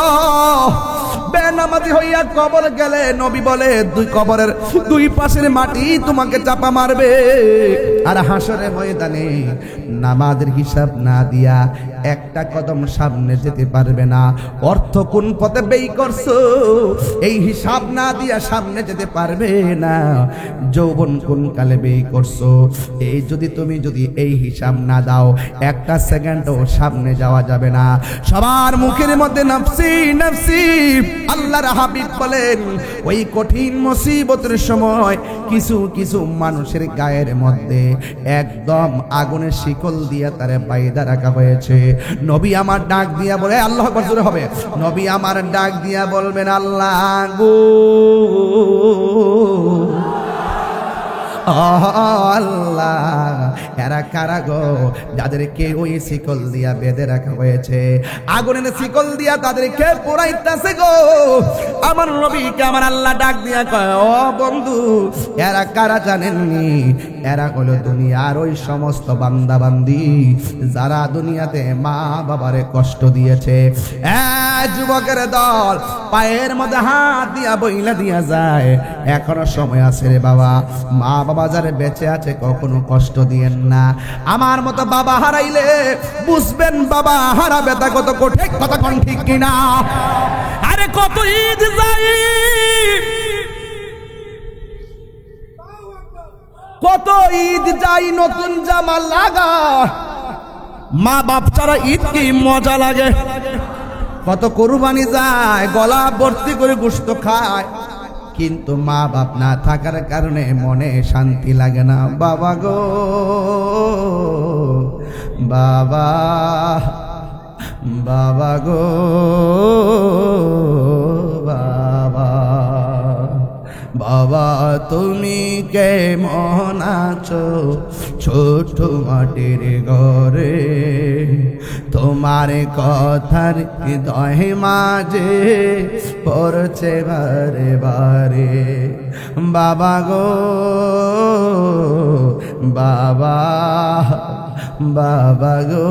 বেনামাজি হইয়া কবর গেলে নবী বলে কবরের 2 পাশের মাটি তোমাকে চাপা মারবে। আর হাসরের ময়দানে নামাজের হিসাব না দিয়া একটা কদম সামনে যেতে পারবে না। অর্থ কোন পথে ব্যয় করছো এই হিসাব না দিয়া সামনে যেতে পারবে না। যৌবন কোন কালে ব্যয় করছো তুমি যদি এই হিসাব না দাও, একটা সেকেন্ডও সামনে যাওয়া যাবে না। সবার মুখের মধ্যে নাফসি নাফসি। আল্লাহর হাবিব বলেন, ওই কঠিন মুসিবতের সময় কিছু কিছু মানুষের গায়ের মধ্যে একদম আগুনের শিকল দিয়ে তারে বাইধা রাখা হয়েছে। নবী আমার ডাক দিয়া বলে, আল্লাহ আকবার জোরে হবে, নবী আমার ডাক দিয়া বলবেন, আল্লাহ গো, আল্লাহ, এরা কারা গো যাদেরকে ওই শিকল দিয়া বেঁধে রাখা হয়েছে, আগুনের শিকল দিয়া তাদেরকে পোড়াইতেছে গো। আমার নবীকে আমার আল্লাহ ডাক দিয়া কয়, ও বন্ধু, এরা কারা জানেননি? এরা হলো দুনিয়ার ওই সমস্ত বান্দা বান্দি যারা দুনিয়াতে মা বাবারে কষ্ট দিয়েছে। যুবকের দল পায়ের মধ্যে হাত দিয়া বইলা দিয়া যায়, এখনো সময় আছে রে বাবা, মা বাবা যারা বেঁচে আছে কখনো কষ্ট দিয়েন না। আমার মতো বাবা হারাইলে বুঝবেন বাবা হারাবে তা কত কঠিন, কথা কোন ঠিক কিনা? আরে কত ঈদ যাই, কত ঈদ যাই নতুন জামা লাগা, মা বাপ ছাড়া ঈদ কি মজা লাগে। কত কুরবানি যায়, গলা ভর্তি করে গোশত খায়, কিন্তু মা বাপ না থাকার কারণে মনে শান্তি লাগে না। বাবা গো বাবা, বাবা গো বাবা, বাবা তুমি কেমন আছো ছোট মাটির ঘরে, তোমার কথার হৃদয় মাঝে পড়ছে বারে বারে। বাবা গো বাবা, বাবা গো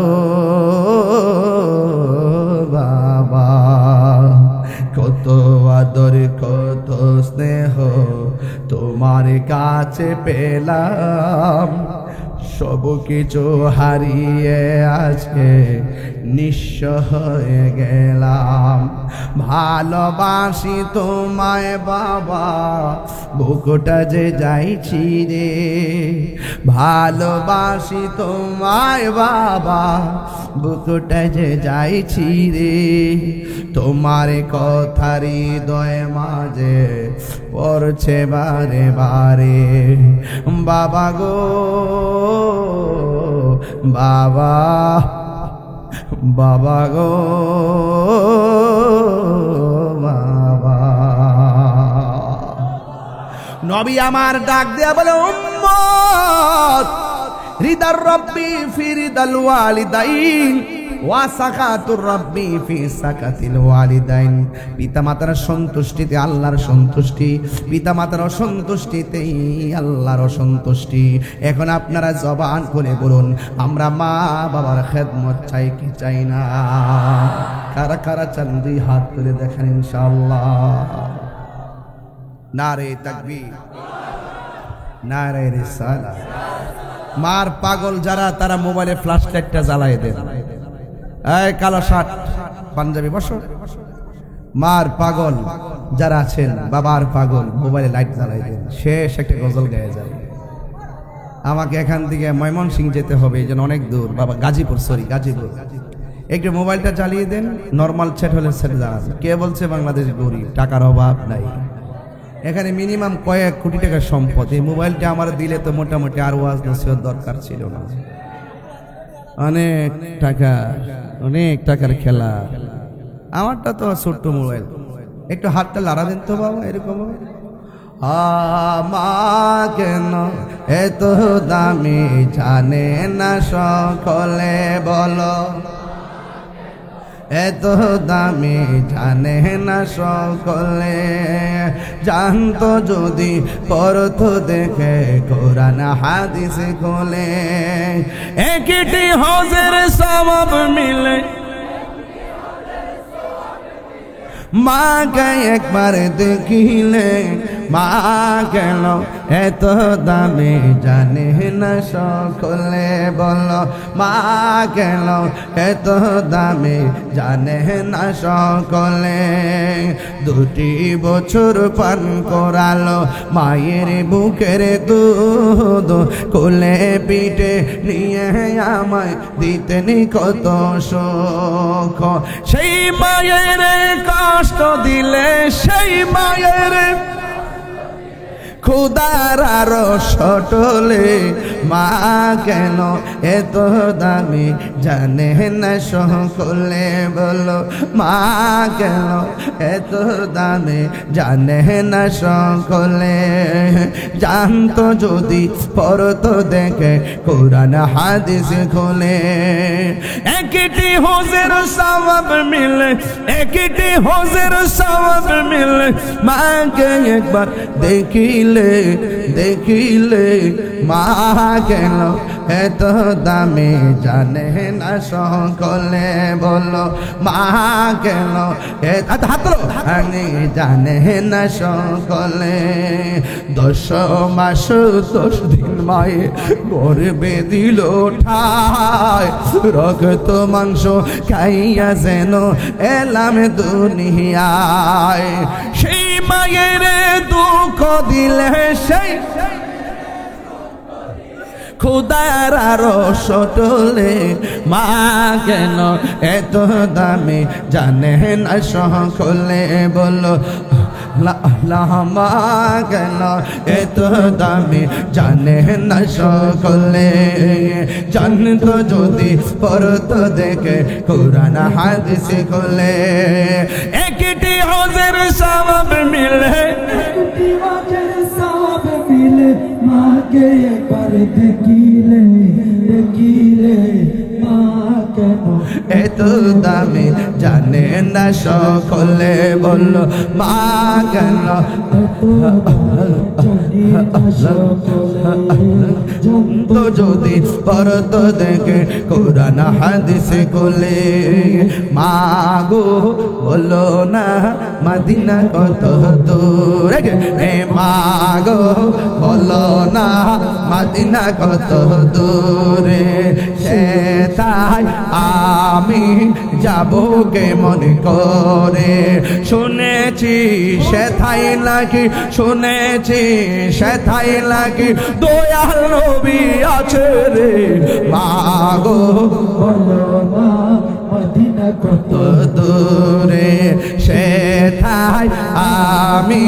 বাবা, কত আদর কত স্নেহ তোমার কাছে পেলাম, সব কিছু হারিয়ে আজকে নিঃস্ব হয়ে গেলাম। ভালোবাসি তোমায় বাবা, বুকটা যে যাইছি রে, ভালোবাসি তোমায় বাবা, বুকটা যে যাইছি রে, তোমার কথার হৃদয় মাঝে পড়ছে বারে বারে। বাবা গো বাবা, বাবা গো বাবা। নবী আমার ডাক দেয়া বলে, উম্মত রিদার রব্বি ফি রিদাল ওয়ালিদাইন ওয়া সাকাতুর রব্বি ফি সাকাতিল ওয়ালিদাইন। পিতামাতার সন্তুষ্টিতে আল্লাহর সন্তুষ্টি, পিতামাতার অসন্তুষ্টিতেই আল্লাহর অসন্তুষ্টি। এখন আপনারা জবান খুলে বলুন, আমরা মা বাবার খেদমত চাই কি চাই না? কারা কারা চান দুই হাত তুলে দেখেন ইনশাআল্লাহ। নারে তাকবীর, নারে রিসালাত, মার পাগল যারা তারা মোবাইলে ফ্ল্যাশ লাইটটা জ্বালায় দেন। এই কালো শার্ট পাঞ্জাবি বসো। মার পাগল যারা আছেন, বাবার পাগল মোবাইলে লাইট জ্বালায় দেন। শেষ একটা গজল গায়ে যায়। আমাকে এখান থেকে ময়মনসিংহ যেতে হবে, এই জন্য অনেক দূর। বাবা গাজীপুর, সরি গাজীপুর। একটু মোবাইলটা চালিয়ে দেন, নর্মাল সেট হলে সেট জানান। কে বলছে বাংলাদেশ গরিব? টাকার অভাব নাই। এখানে মিনিমাম কয়েক কোটি টাকার সম্পদ। এই মোবাইলটা আমার দিলে তো মোটামুটি আর ওয়াজ নসিহত দরকার ছিল না। অনেক টাকা, অনেক টাকার খেলা। আমারটা তো ছোট্ট মোবাইল। একটু হাতটা লাড়া দেন তো বাবা, এরকম। মা কেন এত দামি জানে না সকলে বলো, এত দামি জানে না সকলে। জানতো যদি পড়তো দেখে কোরআন হাদিস খোলে। একটি হজের সওয়াব মিলে মাকে একবার দেখিলে। মা কেন এত দামি জানে না সকলে বলো, মা কেন এত দামি জানে না সকলে। 2 বছর পান করালো মায়ের বুকের দুধ, কোলে পিঠে নিয়ে আমায় দিতেন কত সুখ। সেই মায়ের কষ্ট দিলে, সেই মায়ের খুদার আরো সটলে। মা কেন এত দামি জানে না সকলে বলো, মা কেন এত দামি জানে না সকলে। জানতো যদি পড়তো দেখে কোরআন হাদিস খোলে। একটি হজের সওয়াব মিলে, একটি হজের সওয়াব মিলে। মাকে একবার দেখিলে, দেখিলে। মা কেন এত দামি জানে না সকলে বলো, মা কেন জানে না সকলে। 10 মাস 10 দিন মায়ে গর্ভে দিল ঠায়। রক্ত মাংস খাইয়া যেন এলাম দুনিয়ায়। সেই মায়ের দুঃখ দিলে, সেই খুদার আরো সটলে। মা কেন এত দামি জানে না সকলে বলো, মা কেন এত দামি জানে না সকলে। জানতো যদি পড়তো দেখে কোরআন হাদিস খোলে। একটি হজের সওয়াব মিলে, একটি হজের সওয়াব মিলে। মাকে একবার দেখিলে, দেখিলে। মা কেন এত দামি জানে না সকলে বলো, মা কেন জানতো যদি পড়তো দেখে কোরআন হাদিস খোলে। মা গো বলো না মদিনা কত দূর। মা গো বলো না মদিনা কত দূরে। সেটাই আমি যাবো কেমন করে। শুনেছি সেথাই নাকি, শুনেছি সেথাই নাকি দয়াল নবী আছে রে। মা গো বলো না মদিনা কত দূরে। সেথাই আমি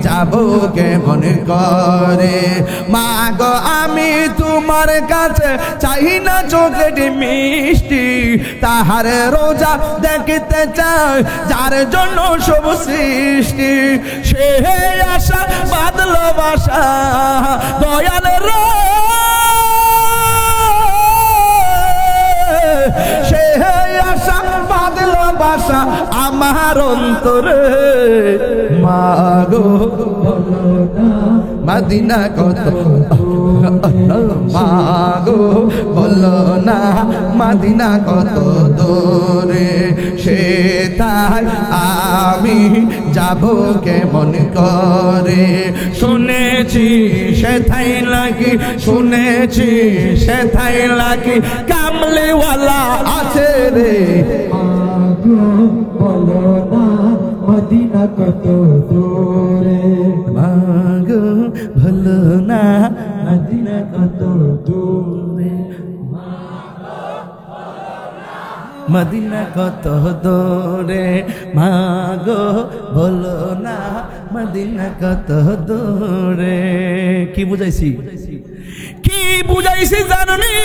যাবো কেমন করে। মা গো আমি তোমার কাছে চাই না চোখের মিষ্টি। তাহার রোজা দেখতে চাই যার জন্য সব সৃষ্টি। সে আশা বাদলো বাসা দয়াল রে। সে আশা বাদলো বাসা আমার অন্তরে। মা গো বলো না মদিনা কত মাগো বলো না মদিনা কত দূরে সেটাই আমি যাব কেমন করে শুনেছি সেটাই লাগি শুনেছি সেটাই লাগি কামলিওয়ালা আছে রে মাগো বলো না মদিনা কত দূরে মাগো বলো না মদিনা কত দূরে মদিনা কত দূরে মাগো বলো না মদিনা কত দূরে কি বুঝাইছি কি বুঝাইছি জাননি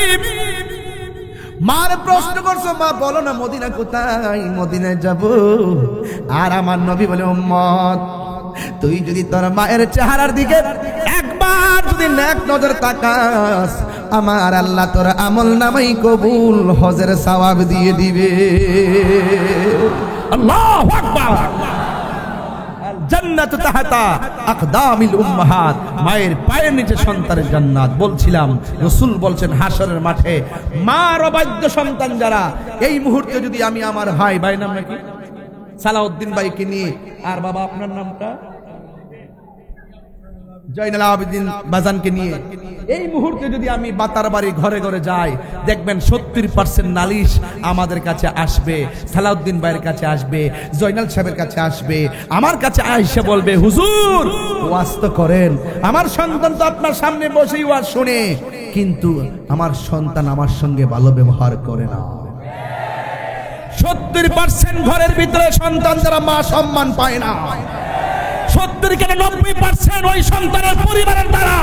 মার প্রশ্ন করছো মা বলো না মদিনা কোথায় মদিনায় যাব আর আমার নবী বলে উম্মত তুই যদি তোর মায়ের চেহারার দিকে একবার যদি নেক নজর তাকাস আমার আল্লাহ তোর আমল নামাই কবুল হজের সওয়াব দিয়ে দিবে আল্লাহু আকবার জান্নাতু তাহতা আকদামিল উম্মাহাত মায়ের পায়ের নিচে সন্তানের জান্নাত বলছিলাম রাসূল বলছেন হাশরের মাঠে মার অবাধ্য সন্তান যারা এই মুহূর্তে যদি আমি আমার ভাই নাম নাকি সালাউদ্দিন ভাইকে নিয়ে আর বাবা আপনার নামটা জয়নাল আবেদিন বাজানকে নিয়ে এই মুহূর্তে যদি আমি বাতার বাড়ি ঘরে ঘরে যাই দেখবেন 70% নালিশ আমাদের কাছে আসবে সালাউদ্দিন ভাইয়ের কাছে আসবে জয়নাল সাহেবের কাছে আসবে আমার কাছে আয়েশা বলবে হুজুর ওয়াজ তো করেন আমার সন্তান তো আপনার সামনে বসেই ওয়াজ শুনে কিন্তু আমার সন্তান আমার সঙ্গে ভালো ব্যবহার করে না 70% ঘরের ভিতরে সন্তান যারা মা সম্মান পায় না 70 কেন 90% ওই সন্তানের পরিবারের দ্বারা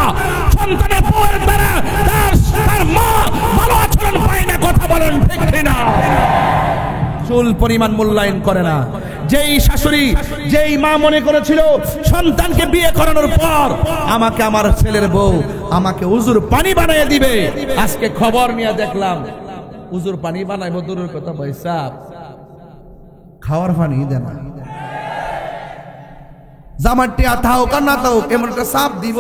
সন্তানের বউয়ের দ্বারা তার মা ভালো আচরণ পায় না কথা বলেন ঠিক না চুল পরিমাণ মূল্যায়ন করে না যেই শাশুড়ি যেই মা মনে করেছিল সন্তানকে বিয়ে করানোর পর আমাকে আমার ছেলের বউ আমাকে উজুর পানি বানিয়ে দিবে আজকে খবর নিয়ে দেখলাম উজুর পানি বানাইবো দূরের কথা পয়সা খাওয়ার পানি দেয় না জামাটি আতাও কান্না তাও কেমন একটা সাপ দিব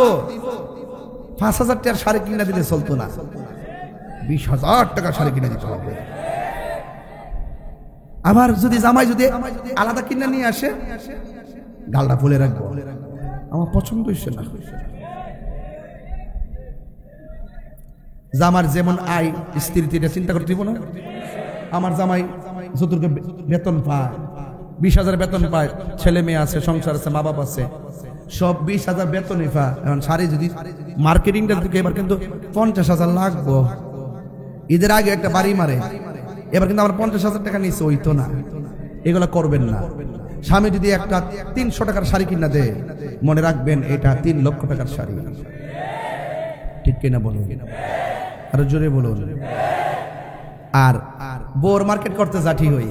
5,000 টাকার শাড়ি কিনে দিলে চলতো না 20,000 টাকা শাড়ি কিনে দিতে হবে আবার যদি জামাই যদি আলাদা কিনে নিয়ে আসে গালটা ফুলে রাখবো আমার পছন্দ হইছে না জামার যেমন আয় স্ত্রী এটা চিন্তা করতে দিব না আমার জামাই যতটুকু বেতন পায় 20,000 বেতন পায় ছেলে মেয়ে আছে সংসার আছে মা বাপ আছে সব 20,000 বেতনই পায় এখন শাড়ি যদি মার্কেটিংটা থেকে এবার কিন্তু 50,000 লাগবো ঈদের আগে একটা বাড়ি মারে এবার কিন্তু আমার 50,000 টাকা নিচে হইতো না এগুলা করবেন না স্বামী যদি একটা 300 টাকার শাড়ি কিনা দেয় মনে রাখবেন এটা 3 লক্ষ টাকার শাড়ি ঠিক কিনা বলুন আরো জোরে বলুন আর বোর মার্কেট করতে জাঠি হই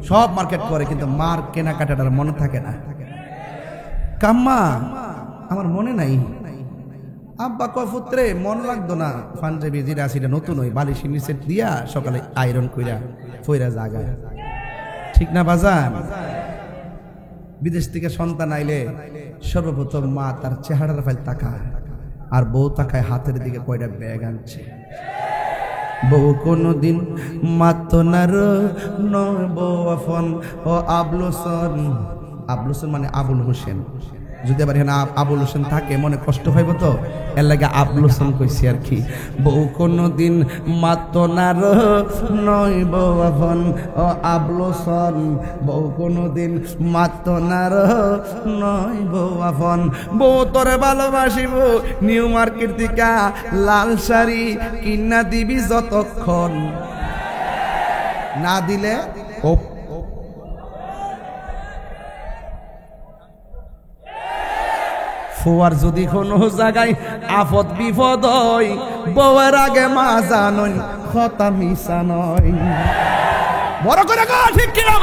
সব মার্কেট করে কিন্তু মার কেনাকাটাটার মনে থাকে না কাম্মা আমার মনে নাই আব্বা কয় পুত্রে মন লাগতো না পাঞ্জাবি যেটা সেটা নতুন ওই বালিশের নিচে দিয়া সকালে আয়রন কইরা ফইরা জাগা ঠিক না বাজান বিদেশ থেকে সন্তান আইলে সর্বপ্রথম মা তার চেহারার ফাইল তাকায় আর বউ তাকায় হাতের দিকে কয়টা ব্যাগ আনছে বউ কোনদিন মাতো নার নয় বউ আফন ও আবলুসন আবলুসন মানে আবুল হোসেন যদি আবার এখানে আবুল হোসেন থাকে মনে কষ্ট পাইব তো এর লাগে আবুল হোসেন কইছি আর কি বউ কোনদিন মাতো নার নয় বউ আফন ও আবুল হোসেন বউ কোনদিন মাতো নার নয় বউ আফন বউ তোরে ভালোবাসিব নিউ মার্কেট থেকে লাল শাড়ি কিনা দিবি যতক্ষণ না দিলে ফুয়ার যদি কোনো জায়গায় আফত বিপদ হয় বউয়ের আগে মা জানই কথা মিশা নয় বড় করে ঠিক কিনা